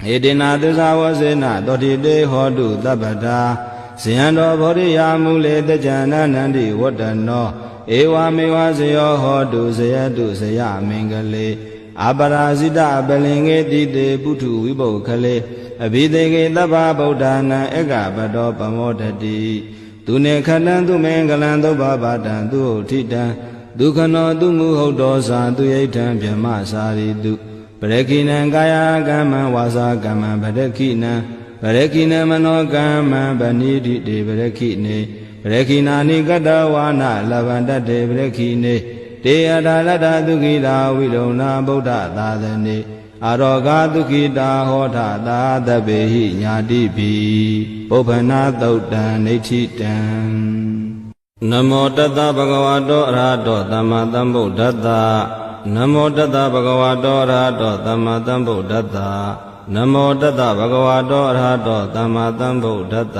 ဧတေနသစ္စာဝစေနတောတိတေဟောတုသဗ္ဗတာဇယံတော်ဘောဓိယာမူလေတကြနန္န္တိဝတ္တနောဧဝမေဝဇယောဟောတုဇယတုဇယမင်္ဂလေအပရာဇိတပလင်္ကေတိတေပုထုဝိပုခလေအဘိသေကေသဗ္ဗဗုဒ္ဓနာဧကပတောပမောတတိသူနေခတံသူမင်္ဂလံသုဘဗတံသူဥထိတံဒုက္ခနောသူမူဟုတ်တော်စာသူယိဋ္ဌံဗြဟ္မစာရိတုပရခိနံကာယကမ္မံဝါစာကမ္မံပရခိနံပရခိနမနောကမ္မံဗဏိတိတေပရခိနေပရခိနာနိကတဝါနလဗန္တတေပရခိနေတေယတာလတ္တသုခိတာဝိလုံနာဗုဒ္ဓသာသနေအာရောဂသုခိတာဟောထသာသဗ္ဗေဟိညာတိပိပုပ္ပနာသုတ်တံနေဋ္ဌိတံနမောတတ္တဗဂဝတောအရဟတောသမ္မာသမ္ဗုဒ္ဓတ္တနမောတတ္တဗဂဝတောအရဟတောသမ္မာသမ္ဗုဒ္ဓတ္တနမောတတ္တဗဂဝတောအရဟတောသမ္မာသမ္ဗုဒ္ဓတ္တ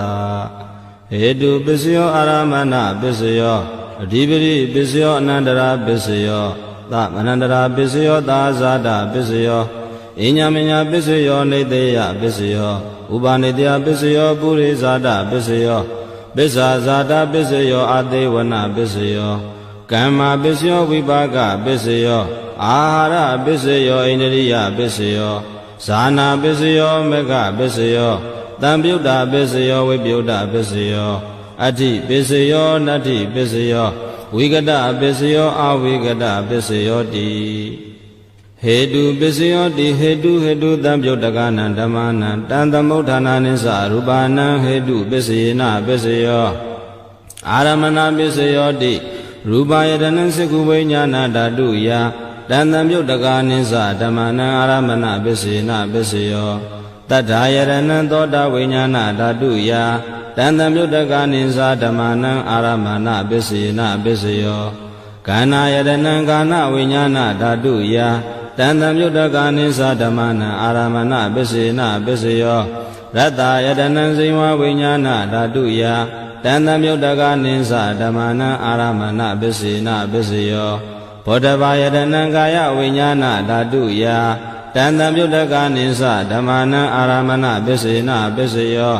ဟေတုပစ္စယောအာရမဏပစ္စယောအဓိပတိပစ္စယောအနန္တရာပစ္စယောသမနန္တရာပစ္စယောသာဇာတပစ္စယောအညမညာပစ္စယောနေတေယပစ္စယောဥပနေတယပစ္စယောပုရိဇာတပစ္စယောပစ္စာဇာတပစ္စယောအသေးဝနပစ္စယောကမ္မပစ္စယောဝိပါကပစ္စယောအာဟာရပစ္စယောဣန္ဒရိယပစ္စယောဇာနာပစ္စယောမေဃပစ္စယောတံပြုတ်တာပစ္စယောဝိပြုတ်တာပစ္စယောအဋ္ဌိပစ္စယောနတ္ထိပစ္စယောဝိကတပစ္စယောအဝိကတပစ္စယောတိဟေတုပစ္စယောတိဟေတုတံပြုတ်တကနံဓမ္မနံတံသမုဋ္ဌာနာနိသရူပနံဟေတုပစ္စယေနပစ္စယောအာရမဏပစ္စယောတိရူပယတနံစေကုဝိညာဏဓာတုယတံသမုဋ္ဌကာနိသဓမ္မနံအာရမဏပစ္စယေနပစ္စယောတတ္ထာယရဏံသောတာဝိညာဏဓာတုယတံသမုဋ္ဌကာနိသဓမ္မနံအာရမဏပစ္စယေနပစ္စယောကာဏယရဏံကာဏဝိညာဏဓာတုယတံသမုဋ္ဌကာနိသဓမ္မနံအာရမဏပစ္စယေနပစ္စယောရတ္တယတနံဇိဝဝိညာဏဓာတုယတံသမုဋ္ဌကာနိသဓမ္မနံအာရမဏပစ္စယေနပစ္စယောဘောဓဘာယတနံကာယဝိညာဏဓာတုယတံသမုဋ္ဌကာနိသဓမ္မနံအာရမဏပစ္စယေနပစ္စယော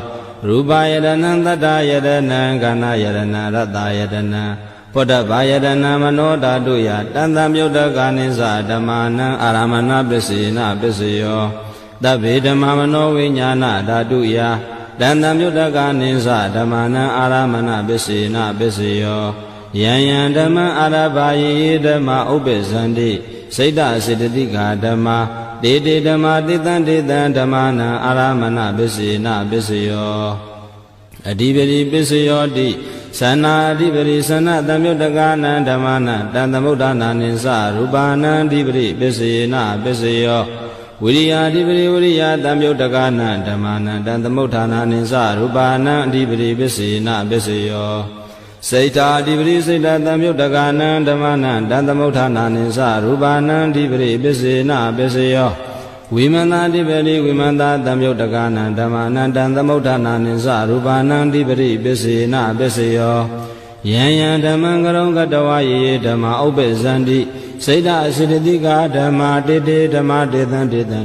ရူပယတနံသတ္တယတနံကာဏယတနံရတ္တယတနံဘောဓဘာယတနံမနောဓာတုယတံသမုဋ္ဌကာနိသဓမ္မနံအာရမဏပစ္စယေနပစ္စယောသဗ္ဗေဓမ္မမနောဝိညာဏဓာတုယတံသမုဋ္ဌကာနိသဓမ္မနံအာရမဏပစ္စယေနပစ္စယောယံယံဓမ္မအာရဘာယေဓမ္မဥပ္ပဇန္တိစိတ်တစေတသိကာဓမ္မာတေတေဓမ္မာတေတံဓမ္မနံအာရမဏပစ္စယေနပစ္စယောအဓိပတိပစ္စယောတိသနာအဓိပတိသနာသမုဋ္ဌကာနံဓမ္မနံတံသမုဋ္ဌာနာနိသရူပနံအဓိပတိပစ္စယေနပစ္စယောဝိရိယအဓိပတိဝိရိယသမုဋ္ဌကာနံဓမ္မနံတံသမုဋ္ဌာနာနိသရူပနံအဓိပတိပစ္စယေနပစ္စယောစိတ်တာအဓိပတိစိတ်တာသမုဋ္ဌကာနံဓမ္မနံတံသမုဋ္ဌာနာနိသရူပနံအဓိပတိပစ္စယေနပစ္စယောဝိမန္တာအဓိပတိဝိမန္တာသမုဋ္ဌကာနံဓမ္မနံတံသမုဋ္ဌာနာနိသရူပနံအဓိပတိပစ္စယေနပစ္စယောယံယံဓမ္မံကရုံကတဝယေဓမ္မဥပ္ပဇန္တိစိတ်တအစေတသိကာဓမ္မာတေတေဓမ္မတေတံ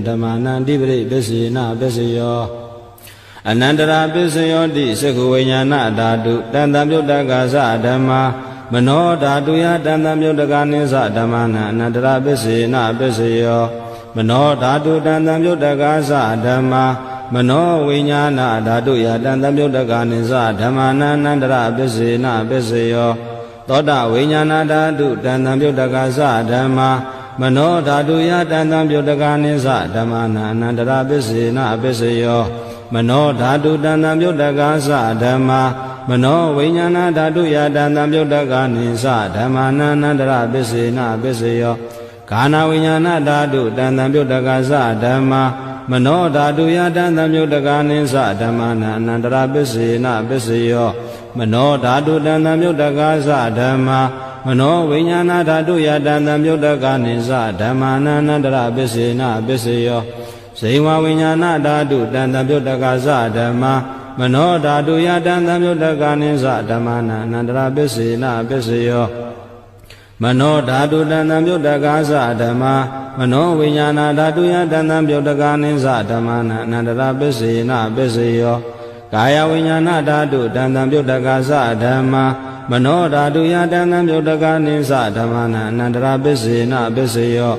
ဓမ္မနံအဓိပတိပစ္စယေနပစ္စယောအနန္တရာပစ္စယောတိသက္ခဝိညာဏဓာတုတံသမုဋ္ဌကာသဓမ္မာမနောဓာတုယတံသမုဋ္ဌကာနိသဓမ္မနံအနန္တရာပစ္စယေနပစ္စယောမနောဓာတုတံသမုဋ္ဌကာသဓမ္မာမနောဝိညာဏဓာတုယတံသမုဋ္ဌကာနိသဓမ္မနံအနန္တရာပစ္စယေနပစ္စယော သောတာဝိညာဏဓာတုတန်တံပြုတ်တကသဓမ္မာမနောဓာတုယတန်တံပြုတ်တကနိသဓမ္မာနာအနန္တရပစ္စေနအပစ္စယောမနောဓာတုတန်တံပြုတ်တကသဓမ္မာမနောဝိညာဏဓာတုယတန်တံပြုတ်တကနိသဓမ္မာနာအနန္တရပစ္စေနအပစ္စယောကာနဝိညာဏဓာတုတန်တံပြုတ်တကသဓမ္မာမနောဓာတုယတန်တံပြုတ်တကနိသဓမ္မာနာအနန္တရပစ္စေနပစ္စယောမနောဓာတုတန်တံပြုတ်တကသဓမ္မာမနောဝိညာဏဓာတုယတန်တံပြုတ်တကနိသဓမ္မာနာအနန္တရပစ္စေနပစ္စယောဇိဝဝိညာဏဓာတုတန်တံပြုတ်တကသဓမ္မာမနောဓာတုယတန်တံပြုတ်တကနိသဓမ္မာနာအနန္တရပစ္စေနပစ္စယောမနောဓာတုတန်တံပြုတ်တကသဓမ္မာမနောဝိညာဏဓာတုယတန်တံပြုတ်တကနိသဓမ္မာနာအနန္တရပစ္စေနပစ္စယောကာယဝိညာဏဓာတုတန်တံပြုတ်တကသဓမ္မာမနောဓာတုယတန်တံပြုတ်တကနိသဓမ္မာနာအနန္တရပစ္စေနပစ္စယော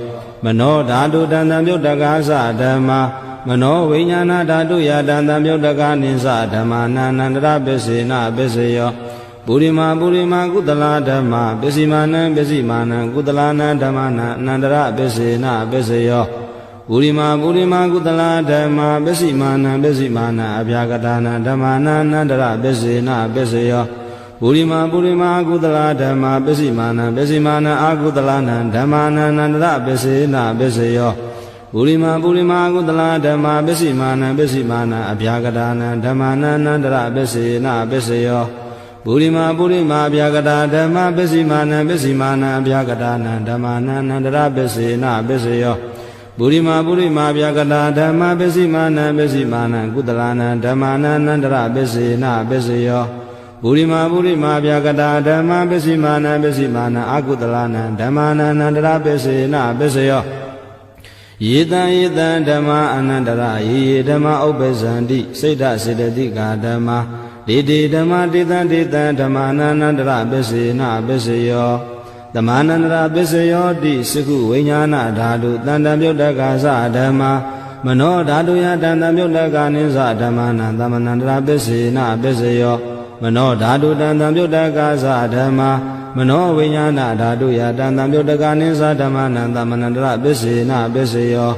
မနောဓာတုတန်တံပြုတ်တကသဓမ္မာမနောဝိညာဏဓာတုယတန်တံပြုတ်တကနိသဓမ္မာနာအနန္တရပစ္စေနပစ္စယောပုရိမာကုသလာဓမ္မာပစ္စည်းမာနံပစ္စည်းမာနံကုသလာနံဓမ္မာနံအနန္တရပစ္စေနပစ္စယောပုရိမာကုသလာဓမ္မာပစ္စည်းမာနံပစ္စည်းမာနံအဗျာကတာနံဓမ္မာနံအနန္တရပစ္စေနပစ္စယောပုရိမာကုသလာဓမ္မာပစ္စည်းမာနံပစ္စည်းမာနံအာကုသလာနံဓမ္မာနံအနန္တရပစ္စေနပစ္စယောပုရိမာကုသလာဓမ္မာပစ္စည်းမာနံပစ္စည်းမာနံအဗျာကတာနံဓမ္မာနံအနန္တရပစ္စေနပစ္စယောပုရိမာအဗျာကတာဓမ္မာပစ္စည်းမာနံအဗျာကတာနံဓမ္မာနံအနန္တရပစ္စေနပစ္စယောပုရိမာအဗျာကတာဓမ္မာပစ္စည်းမာနံကုသလာနံဓမ္မာနံအနန္တရပစ္စေနပစ္စယောပုရိမာအဗျာကတာဓမ္မာပစ္စည်းမာနံအာကုသလာနံဓမ္မာနံအနန္တရပစ္စေနပစ္စယောယေတံဓမ္မာအနန္တရယေဓမ္မာဥပ္ပဇန္တိစိတ်ဓစေတသိကာဓမ္မာဒေတိဓမ္မာဒေတံဓမ္မာနန္တရပစ္စေနပစ္စယောဓမ္မာနန္တရပစ္စယောတိစကုဝိညာဏဓာတုတန်တံပြုတ်တကသဓမ္မာမနောဓာတုယတန်တံပြုတ်တကနိသဓမ္မာနံသမနန္တရပစ္စေနပစ္စယောမနောဓာတုတန်တံပြုတ်တကသဓမ္မာမနောဝိညာဏဓာတုယတန်တံပြုတ်တကနိသဓမ္မာနံသမနန္တရပစ္စေနပစ္စယော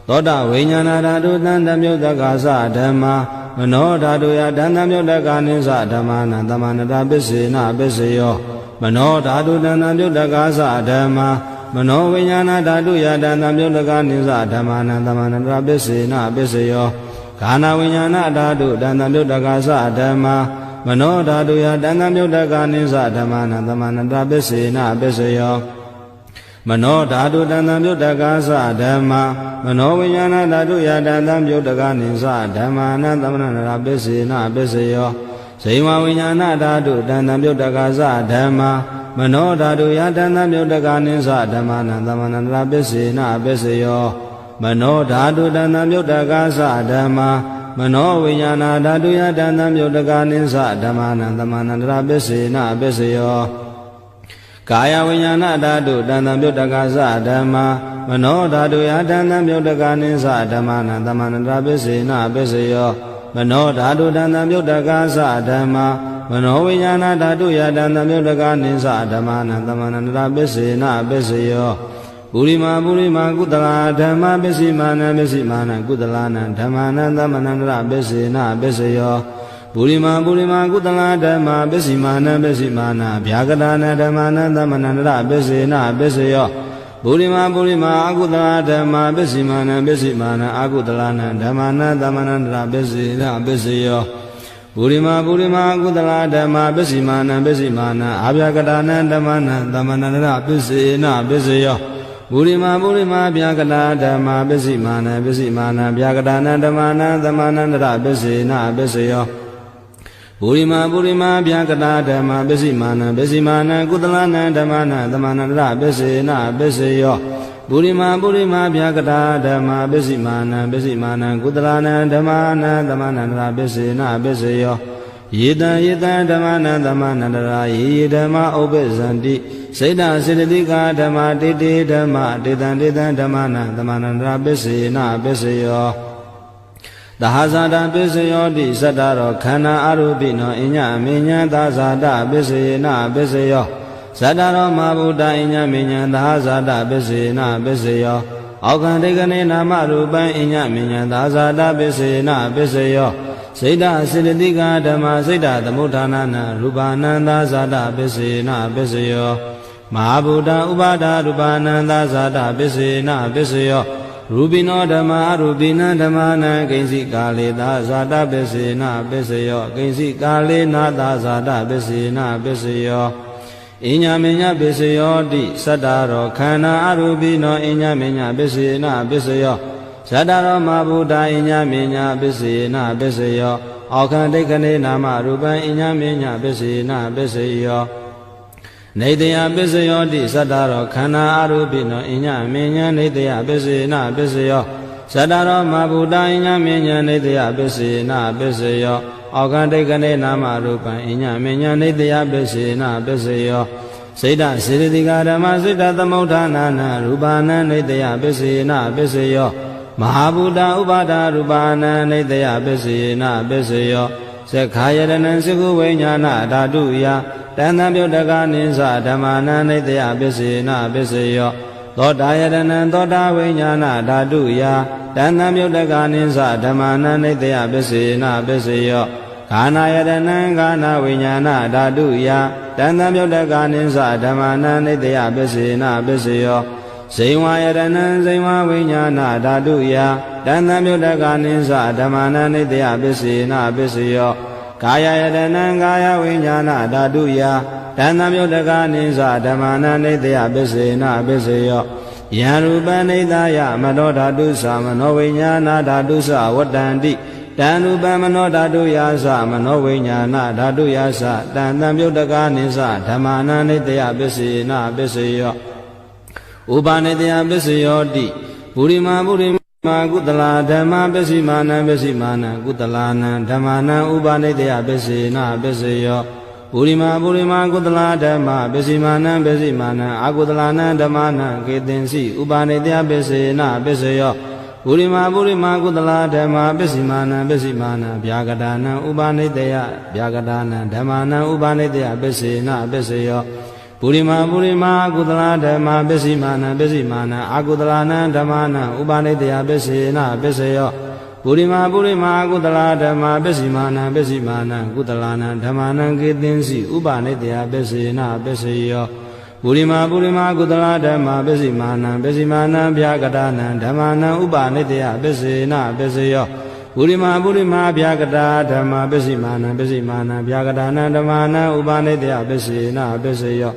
သောတာဝိညာဏဓာတုတန်တံပြုတ်တကသဓမ္မာမနောဓာတုယတန်တံပြုတ်တကနိသဓမ္မာနံသမနန္တရပစ္စေနပစ္စယောမနောဓာတုတန်တံပြုတ်တကသဓမ္မာမနောဝိညာဏဓာတုယတန်တံပြုတ်တကနိသဓမ္မာနံသမနန္တရပစ္စေနပစ္စယောကာနဝိညာဏဓာတုတန်တံပြုတ်တကသဓမ္မာမနောဓာတုယတန်တံပြုတ်တကနိသဓမ္မာနံသမနန္တရပစ္စေနပစ္စယောမနောဓာတုတန်တံပြုတ်တကသဓမ္မာမနောဝိညာဏဓာတုယတန်တံပြုတ်တကနိသဓမ္မာနံသမနန္တရပစ္စေနပစ္စယောဇိဝဝိညာဏဓာတုတန်တံပြုတ်တကသဓမ္မာမနောဓာတုယတန်တံပြုတ်တကနိသဓမ္မာနံသမနန္တရပစ္စေနပစ္စယောမနောဓာတုတန်တံပြုတ်တကသဓမ္မာမနောဝိညာဏဓာတုယတန်တံပြုတ်တကနိသဓမ္မာနံသမနန္တရပစ္စေနပစ္စယောကာယဝိညာဏဓာတုတန်တံပြုတ်တကသဓမ္မာမနောဓာတုယတန်တံပြုတ်တကနိသဓမ္မာနံသမနန္တရပစ္စေနပစ္စယောမနောဓာတုတန်တံပြုတ်တကသဓမ္မာမနောဝိညာဏဓာတုယတန်တံပြုတ်တကနိသဓမ္မာနံသမနန္တရပစ္စေနပစ္စယောပုရိမာကုသလာဓမ္မာပစ္စည်းမာနံကုသလာနံဓမ္မာနံသမနန္တရပစ္စေနပစ္စယောပုရိမာကုသလာဓမ္မာပစ္စည်းမာနံဗျာကတာနံဓမ္မာနံသမနန္တရပစ္စေနပစ္စယောပုရိမာအကုသလာဓမ္မာပစ္စည်းမာနံအာကုသလာနံဓမ္မာနံသမနန္တရပစ္စေနပစ္စယောပုရိမာအကုသလာဓမ္မာပစ္စည်းမာနံအာဗျာကတာနံဓမ္မာနံသမနန္တရပစ္စေနပစ္စယောပုရိမာဗျာကတာဓမ္မာပစ္စည်းမာနံဗျာကတာနံဓမ္မာနံသမနန္တရပစ္စေနပစ္စယောပုရိမာဗျာကတာဓမ္မာပစ္စည်းမာနံကုသလာနံဓမ္မာနံသမနန္တရပစ္စေနပစ္စယောပုရိမာဗျာကတာဓမ္မာပစ္စည်းမာနံကုသလာနံဓမ္မာနံသမနန္တရပစ္စေနပစ္စယောယေတံဓမ္မာနံသမနန္တရာယေဓမ္မာဥပ္ပဇန္တိစိတ်ဓစေတသိကာဓမ္မာတေဓမ္မာတေတံဓမ္မာနံသမနန္တရာပစ္စေနပစ္စယောသဟဇာတပစ္စယောတိသတ္တရောခန္ဓာအရူပိနောအညအမေညံသာဇာတပစ္စယေနပစ္စယော ဇတ္တရောမဗုဒ္ဓအညမေညာသာဇာတပစ္စေနပစ္စေယောအောက်ကံဒိဋ္ဌိနာမရူပံအညမေညာသာဇာတပစ္စေနပစ္စေယောစိတ်တစေတသိကဓမ္မစိတ်တသမုဋ္ဌာနာနာရူပနန္သာဇာတပစ္စေနပစ္စေယောမဟာဗုဒ္ဓဥပါဒရူပနန္သာဇာတပစ္စေနပစ္စေယောရူပိနောဓမ္မာရူပိနံဓမ္မာနံကိဉ္စီကာလေသာဇာတပစ္စေနပစ္စေယောကိဉ္စီကာလေနာသာဇာတပစ္စေနပစ္စေယောအညမေညပစ္စေယောတိသတ္တရောခန္ဓာအရူပိနောအညမေညပစ္စေနပစ္စေယောဇတ္တရောမဗုဒ္ဓအညမေညပစ္စေနပစ္စေယောအောခန္ဒိဋ္ဌိနာမရူပံအညမေညပစ္စေနပစ္စေယောနေတယပစ္စယောတိသတ္တရောခန္ဓာအရူပိနောအညမေညနေတယပစ္စေနပစ္စယောသတ္တရောမဗုဒ္ဓအညမေညနေတယပစ္စေနပစ္စယောအောကံဒိဋ္ဌိနာမရူပံအညမေညနေတယပစ္စေနပစ္စယောစိတ်တစေတသိကဓမ္မစိတ်တသမုဋ္ဌာနာနာရူပနံနေတယပစ္စေနပစ္စယောမဟာဗုဒ္ဓဥပါဒရူပနံနေတယပစ္စေနပစ္စယောသက္ခာယတနံသကုဝိညာဏဓာတုယတဏ္ဍပြုတ်တကနိသဓမ္မာနံနေတယပစ္စေနပစ္စယောသောတာယတနံသောတာဝိညာဏဓာတုယတဏ္ဍပြုတ်တကနိသဓမ္မာနံနေတယပစ္စေနပစ္စယောခာနာယတနံခာနာဝိညာဏဓာတုယတဏ္ဍပြုတ်တကနိသဓမ္မာနံနေတယပစ္စေနပစ္စယောဇိဝယတနံဇိဝဝိညာဏဓာတုယတဏ္ဍပြုတ်တကနိသဓမ္မာနံနေတယပစ္စေနပစ္စယောကာယယတနံကာယဝိညာဏဓာတုယတဏ္ဍပြုတ်တကနိသဓမ္မာနံနေတယပစ္စေနပစ္စယောယံရူပနိဒာယမနောဓာတုသမနောဝိညာဏဓာတုသဝတ္တန္တိတံရူပမနောဓာတုယာသမနောဝိညာဏဓာတုယာသတံတံပြုတ်တကနိသဓမ္မာနံနေတယပစ္စေနပစ္စယောဥပနိတယပစ္စယောတိပုရိမာပုရိမာကုတလာဓမ္မပစ္စည်းမာနံပစ္စည်းမာနံကုတလာနံဓမ္မာနံဥပနိတယပစ္စေနပစ္စယောပုရိမာပုရိမာကုတလာဓမ္မပစ္စည်းမာနံပစ္စည်းမာနံအကုတလာနံဓမ္မာနံကေတင်စီဥပနိတယပစ္စေနပစ္စယောပုရိမာပုရိမာကုတလာဓမ္မပစ္စည်းမာနံပစ္စည်းမာနံဗျာကတာနံဥပနိတယဗျာကတာနံဓမ္မာနံဥပနိတယပစ္စေနပစ္စယောပုရိမာပုရိမာကုသလာဓမ္မပစ္စည်းမာနံပစ္စည်းမာနံအာကုသလာနံဓမ္မာနံဥပနိတယပစ္စေနပစ္စယောပုရိမာပုရိမာကုသလာဓမ္မပစ္စည်းမာနံပစ္စည်းမာနံကုသလာနံဓမ္မာနံကေသင်္စီဥပနိတယပစ္စေနပစ္စယောပုရိမာပုရိမာကုသလာဓမ္မပစ္စည်းမာနံပစ္စည်းမာနံဗျာကတာနံဓမ္မာနံဥပနိတယပစ္စေနပစ္စယောပုရိမာပုရိမာဗျာကတာဓမ္မပစ္စည်းမာနံပစ္စည်းမာနံဗျာကတာနံဓမ္မာနံဥပနိတယပစ္စေနပစ္စယော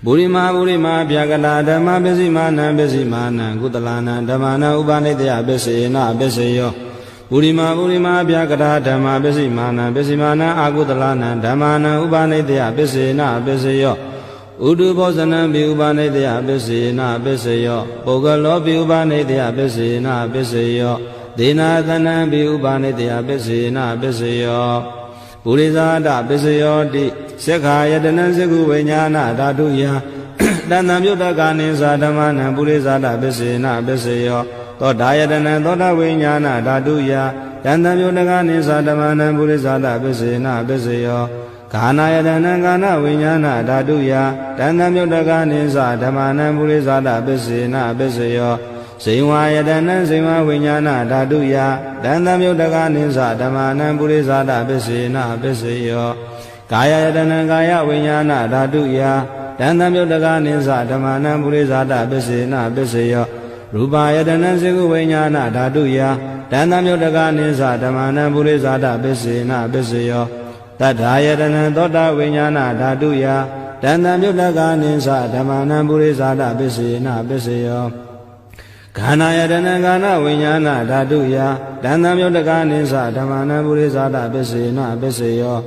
ပုရိမာပုရိမာဗျာကတာဓမ္မပစ္စည်းမာနံပစ္စည်းမာနံကုတလာနံဓမ္မာနံဥပနိတယပစ္စေနပစ္စယောပုရိမာပုရိမာဗျာကတာဓမ္မပစ္စည်းမာနံပစ္စည်းမာနံအာကုတလာနံဓမ္မာနံဥပနိတယပစ္စေနပစ္စယောဥဒုဘောဇနံပိဥပနိတယပစ္စေနပစ္စယောပုဂ္ဂလောပိဥပနိတယပစ္စေနပစ္စယောဒေနာသနံပိဥပနိတယပစ္စေနပစ္စယောပုရိဇာတပစ္စယောတိသက္ခာယတနံသကုဝိညာဏဓာတုယတဏ္ဍပြုတ်တကနိသဓမ္မာနံပုရိဇာတပစ္စေနပစ္စယောသောတာယတနံသောတာဝိညာဏဓာတုယတဏ္ဍပြုတ်တကနိသဓမ္မာနံပုရိဇာတပစ္စေနပစ္စယောခာနာယတနံကာနဝိညာဏဓာတုယတဏ္ဍပြုတ်တကနိသဓမ္မာနံပုရိဇာတပစ္စေနပစ္စယောဇိဝယတနံဇိဝဝိညာဏဓာတုယတဏ္ဍပြုတ်တကနိသဓမ္မာနံပုရိဇာတပစ္စေနပစ္စယောကာယယတနံကာယဝိညာဏဓာတုယတဏ္ဍပြုတ်တကနိသဓမ္မာနံပုရိဇာတပစ္စေနပစ္စယောရူပယတနံသကုဝိညာဏဓာတုယတဏ္ဍပြုတ်တကနိသဓမ္မာနံပုရိဇာတပစ္စေနပစ္စယောတတ္ထာယတနံသောတာဝိညာဏဓာတုယတဏ္ဍပြုတ်တကနိသဓမ္မာနံပုရိဇာတပစ္စေနပစ္စယောခန္ဓာယတနံခန္ဓာဝိညာဏဓာတုယတဏ္ဍပြုတ်တကနိသဓမ္မာနံပုရိဇာတပစ္စေနပစ္စယော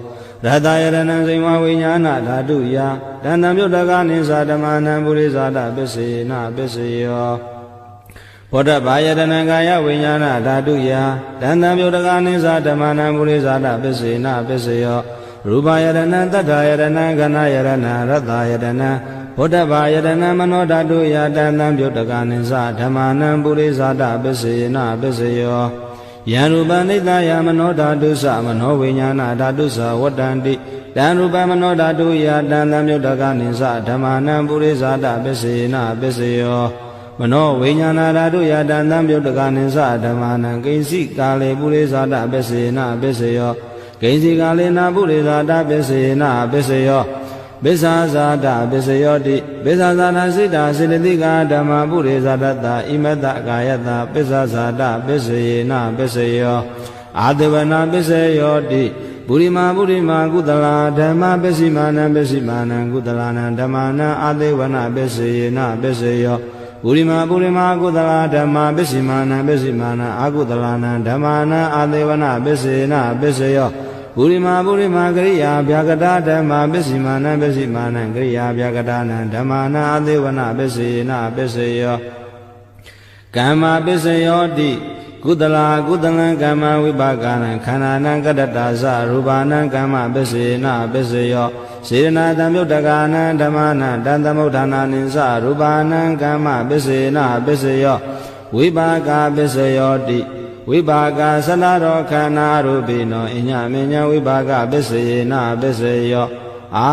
ရတယတနံဇိဝဝိညာဏဓာတုယတဏ္ဍပြုတ်တကနိသဓမ္မာနံပုရိဇာတပစ္စေနပစ္စယောဘောဓဘာယတနံကာယဝိညာဏဓာတုယတဏ္ဍပြုတ်တကနိသဓမ္မာနံပုရိဇာတပစ္စေနပစ္စယောရူပယတနံတတ္ထာယတနံခန္ဓာယတနံရတယတနံဘောဓဘာယတနံမနောဓာတုယတဏ္ဍပြုတ်တကနိသဓမ္မာနံပုရိဇာတပစ္စေနပစ္စယောယ ယံရူပနိတယမနောဓာတုသမနောဝိညာဏဓာတုသဝတ္တန္တိတံရူပမနောဓာတုယတံသံမြုတ္တကနိသဓမ္မာနံပုရိသတပစ္စေနပစ္စယောမနောဝိညာဏဓာတုယတံသံမြုတ္တကနိသဓမ္မာနံကိဉ္စိကာလေပုရိသတပစ္စေနပစ္စယောကိဉ္စိကာလေနပုရိသတပစ္စေနပစ္စယောပစ္ဆာဇာတပစ္စယောတိပစ္ဆာဇာတစိတ္တစေတသိကာဓမ္မာပုရိသတတဣမတကာယတပစ္ဆာဇာတပစ္စယေနပစ္စယောအာတဝနာပစ္စယောတိပုရိမာကုသလာဓမ္မပစ္စည်းမာနံပစ္စည်းမာနံကုသလာနံဓမ္မာနံအာတေဝနာပစ္စယေနပစ္စယောပုရိမာကုသလာဓမ္မပစ္စည်းမာနံပစ္စည်းမာနံအာကုသလာနံဓမ္မာနံအာတေဝနာပစ္စယေနပစ္စယောပုရိမာကရိယာဗျာကတာဓမ္မပစ္စည်းမာနံပစ္စည်းမာနံကရိယာဗျာကတာနံဓမ္မာနံအာတေဝနာပစ္စယေနပစ္စယောကမ္မပစ္စယောတိကုသလံကမ္မဝိပါကနံခန္ဓာနံကတ္တတာသရူပနံကမ္မပစ္စေနပစ္စယောစေရနာတံမြုတ္တကာနံဓမ္မနံတံသမုဋ္ဌာနာနိသရူပနံကမ္မပစ္စေနပစ္စယောဝိပါကပစ္စယောတိဝိပါကသလရောခန္ဓာရူပိနောအညမေညဝိပါကပစ္စေနပစ္စယောအာ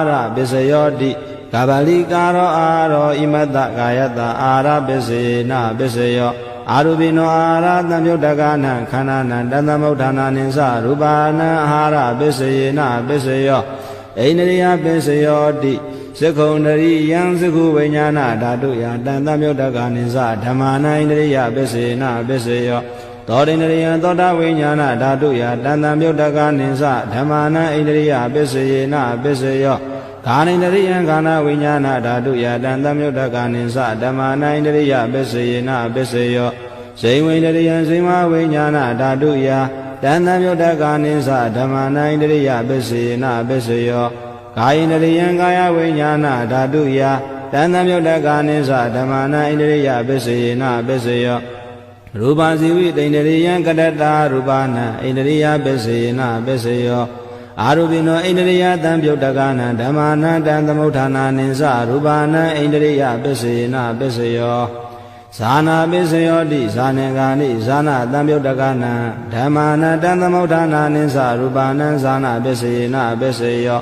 ရပစ္စယောတိကဗလိကာရောအာရောဣမတကာယတအာရပစ္စေနပစ္စယောအာရူပိနောအာရသံမြုတ္တကာနံခန္ဓာနံတသမုဋ္ဌာနာနိသရူပါနံအာရပစ္စယေနပစ္စယောအိန္ဒရိယပစ္စယောတိသက္ခုံတရိယံသက္ခုဝိညာဏဓာတုယတံသမုတ္တကာနိသဓမ္မာနံဣန္ဒရိယပစ္စယေနပစ္စယောသောတိန္ဒရိယသောတာဝိညာဏဓာတုယတံသမုတ္တကာနိသဓမ္မာနံဣန္ဒရိယပစ္စယေနပစ္စယောခာနိန္ဒရိယံခန္ဓာဝိညာဏဓာတုယတံသမုတ္တကာနိသဓမ္မာနံဣန္ဒရိယပစ္စယေနပစ္စယောဇိဝိန္ဒရိယံဇိမဝိညာဏဓာတုယတံသမုတ္တကာနိသဓမ္မာနံဣန္ဒရိယပစ္စယေနပစ္စယောကာယိန္ဒရိယံကာယဝိညာဏဓာတုယတံသမုတ္တကာနိသဓမ္မာနံဣန္ဒရိယပစ္စယေနပစ္စယောရူပဇိဝိတိန္ဒရိယံကတ္တတာရူပနံဣန္ဒရိယပစ္စယေနပစ္စယောအာရူပိနောဣန္ဒရိယတံပြုတ်တကနံဓမ္မာနံတံသမုဋ္ဌာနာနိသရူပနံဣန္ဒရိယပစ္စယေနပစ္စယောဇာနာပစ္စယောတိဇာနေဂာနိဇာနာတံပြုတ်တကနံဓမ္မာနံတံသမုဋ္ဌာနာနိသရူပနံဇာနာပစ္စယေနပစ္စယော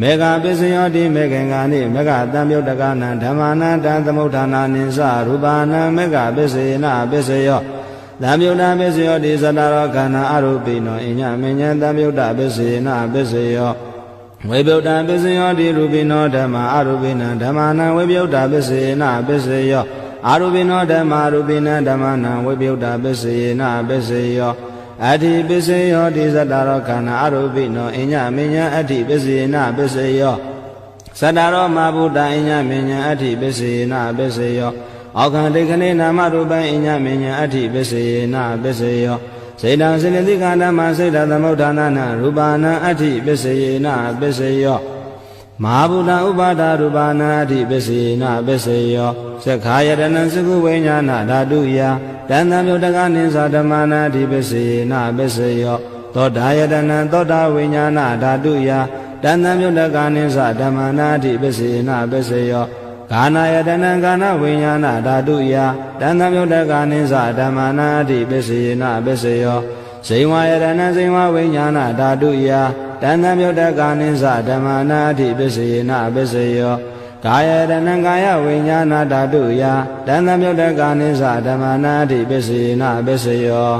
မေဃပစ္စယောတိမေခင်္ဂာနိမေဃတံပြုတ်တကနံဓမ္မာနံတံသမုဋ္ဌာနာနိသရူပနံမေဃပစ္စယေနပစ္စယောသံယုတ်တာပစ္စယောတိသတ္တရောခန္ဓာအရူပိနောအညမေညံသံယုတ်တာပစ္စယေနပစ္စယောဝိပယုတ်တာပစ္စယောတိရူပိနောဓမ္မာအရူပိနံဓမ္မာနံဝိပယုတ်တာပစ္စယေနပစ္စယောအာရူပိနောဓမ္မာရူပိနံဓမ္မာနံဝိပယုတ်တာပစ္စယေနပစ္စယောအတ္တိပစ္စယောတိသတ္တရောခန္ဓာအရူပိနောအညမေညံအတ္တိပစ္စယေနပစ္စယောသတ္တရောမဘုဒ္ဓအညမေညံအတ္တိပစ္စယေနပစ္စယောအောခန္တိခဏေနာမရူပံအညမေညံအတ္ထိပစ္စယေနပစ္စယောစေတံစေတသိကဓမ္မစေတသမုဋ္ဌာနာနရူပနံအတ္ထိပစ္စယေနပစ္စယောမဟာဗုဒ္ဓဥပါဒရူပနံအတ္ထိပစ္စယေနပစ္စယောသက္ခာယတနံသကုဝိညာဏဓာတုယတံသံယုတ်တကနိသဓမ္မာနံအတ္ထိပစ္စယေနပစ္စယောသောတာယတနံသောတာဝိညာဏဓာတုယတံသံယုတ်တကနိသဓမ္မာနံအတ္ထိပစ္စယေနပစ္စယောကာနာယတနံကာနဝိညာဏဓာတုယတံသမုတ္တကာနိသဓမ္မာနံအတ္တိပစ္စယေနပစ္စယောဇိဝယတနံဇိဝဝိညာဏဓာတုယတံသမုတ္တကာနိသဓမ္မာနံအတ္တိပစ္စယေနပစ္စယောကာယတနံကာယဝိညာဏဓာတုယတံသမုတ္တကာနိသဓမ္မာနံအတ္တိပစ္စယေနပစ္စယော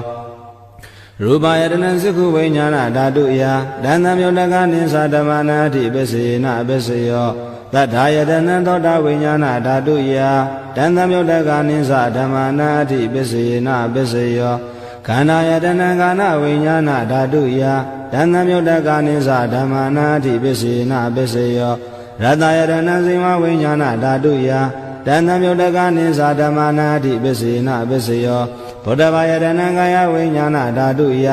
ရူပယတနံသက္ခုဝိညာဏဓာတုယတံသမုတ္တကာနိသဓမ္မာနံအတ္တိပစ္စယေနပစ္စယောသတ္ထာယတနံသောတာဝိညာဏဓာတုယတံသမုတ္တကာနိသဓမ္မာနံအတ္ထိပစ္စယေနပစ္စယောခန္ဓာယတနံကာနဝိညာဏဓာတုယတံသမုတ္တကာနိသဓမ္မာနံအတ္ထိပစ္စယေနပစ္စယောရတယတနံဇိမဝိညာဏဓာတုယတံသမုတ္တကာနိသဓမ္မာနံအတ္ထိပစ္စယေနပစ္စယောဗုဒ္ဓဘာယတနံကာယဝိညာဏဓာတုယ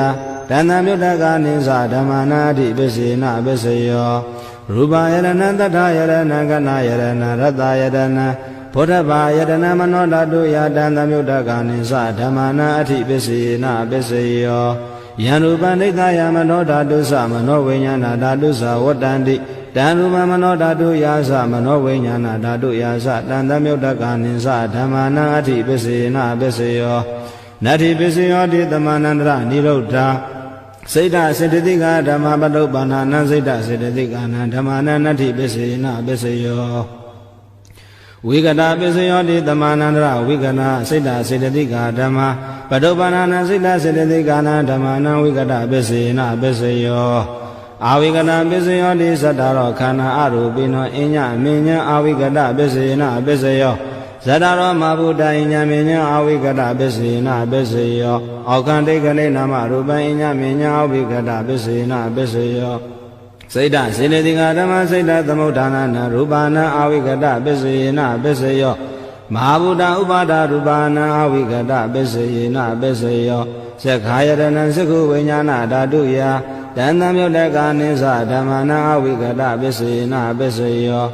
တံသမုတ္တကာနိသဓမ္မာနံအတ္ထိပစ္စယေနပစ္စယောရူပယတနံတတ္ထယတနံကနာယတနံရတ္တယတနံဘုဒ္ဓဘာယတနံမနောဓာတုယတံသမုတ္တကာနိသဓမ္မာနံအတ္ထိပစ္စယေနပစ္စယောယံရူပနိတယမနောဓာတုသမနောဝိညာဏဓာတုသဝတ္တန္တိတံရူပမနောဓာတုယာသမနောဝိညာဏဓာတုယာသတံသမုတ္တကာနိသဓမ္မာနံအတ္ထိပစ္စယေနပစ္စယော နတ္ထိပစ္စယောတိသမန္တရနိရုဒ္ဓစိတ်တစေတသိကဓမ္မပတုပ္ပန္နနစိတ်တစေတသိကနဓမ္မနနတ္ထိပစ္စယေနပစ္စယောဝိကတပစ္စယောတိသမန္တရဝိကနာစိတ်တစေတသိကဓမ္မပတုပ္ပန္နစိတ်တစေတသိကနဓမ္မနဝိကတပစ္စယေနပစ္စယောအာဝိကတပစ္စယောတိသတ္တရောခန္ဓာအရူပိနောအညမင်းညာအာဝိကတပစ္စယေနပစ္စယောဇတရောမဘုဒ္ဓအညမင်းညာအာဝိကတပစ္စယေနပစ္စယောအောခန္တိကလေးနာမရူပအညမင်းညာအာဝိကတပစ္စယေနပစ္စယောစိတ်တစေတသိကဓမ္မစိတ်တသမုဋ္ဌာနာရူပနာအာဝိကတပစ္စယေနပစ္စယောမဟာဗုဒ္ဓဥပါဒရူပနာအာဝိကတပစ္စယေနပစ္စယောသက္ခာယတနံသက္ခုဝိညာဏဓာတုယတန်တံမြုတ်တကနိသဓမ္မနာအာဝိကတပစ္စယေနပစ္စယော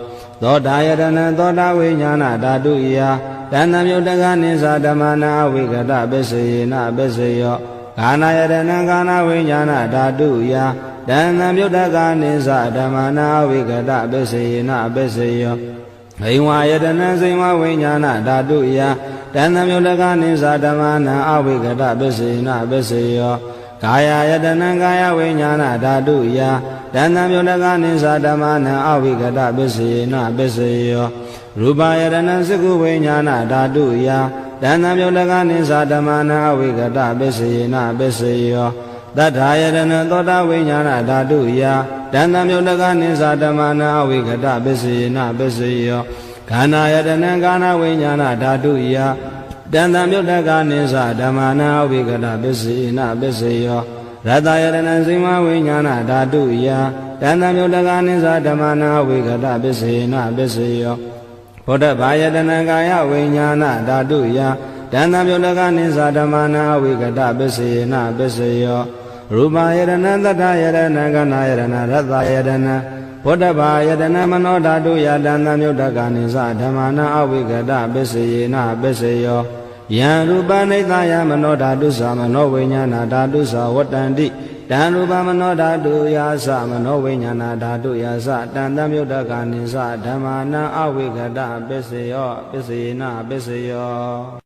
သောတာယတနံသောတာဝိညာဏဓာတုယတန်တံမြုတ်တကနိသဓမ္မနာအာဝိကတပစ္စယေနပစ္စယောကာနာယတနံကာနာဝိညာဏဓာတုယတန်တံမြုတ်တကနိသဓမ္မနာအာဝိကတပစ္စယေနပစ္စယောဟိဝါယတနံစိဝဝိညာဏဓာတုယတန်တံမြုတ်တကနိသဓမ္မနာအာဝိကတပစ္စယေနပစ္စယောကာယယတနံကာယဝိညာဏဓာတုယတန်တံမြုတ်တကနိသဓမ္မနာအာဝိကတပစ္စယေနပစ္စယောရူပယတနံသက္ခုဝိညာဏဓာတုယတန်တံမြုတ်တကနိသဓမ္မနာအာဝိကတပစ္စယေနပစ္စယောတတ္ထာယတနံသောတာဝိညာဏဓာတုယတန်တံမြုတ်တကနိသဓမ္မနာအာဝိကတပစ္စယေနပစ္စယောခန္ဓာယတနံကာနာဝိညာဏဓာတုယတန်တံမြုတ်တကနိသဓမ္မနာအာဝိကတပစ္စယေနပစ္စယောရတယတနံစိမဝိညာဏဓာတုယတန်တံမြုတ်တကနိသဓမ္မနာအာဝိကတပစ္စယေနပစ္စယောဘုဒ္ဓဘာယတနံကာယဝိညာဏဓာတုယတန်တံမြုတ်တကနိသဓမ္မနာအာဝိကတပစ္စယေနပစ္စယောရူပယတနံသတ္တယတနံကနာယတနံရတယတနံဘုဒ္ဓဘာယတနံမနောဓာတုယတန်တံမြုတ်တကနိသဓမ္မနာအာဝိကတပစ္စယေနပစ္စယောယံရူပနိသယမနောဓာတုသမနောဝိညာဏဓာတုသဝတ္တန္တိတံရူပမနောဓာတုယာသမနောဝိညာဏဓာတုယာသတန်တံမြုတ်တကနိသဓမ္မနာအဝိကတပစ္စယောပစ္စယေနပစ္စယော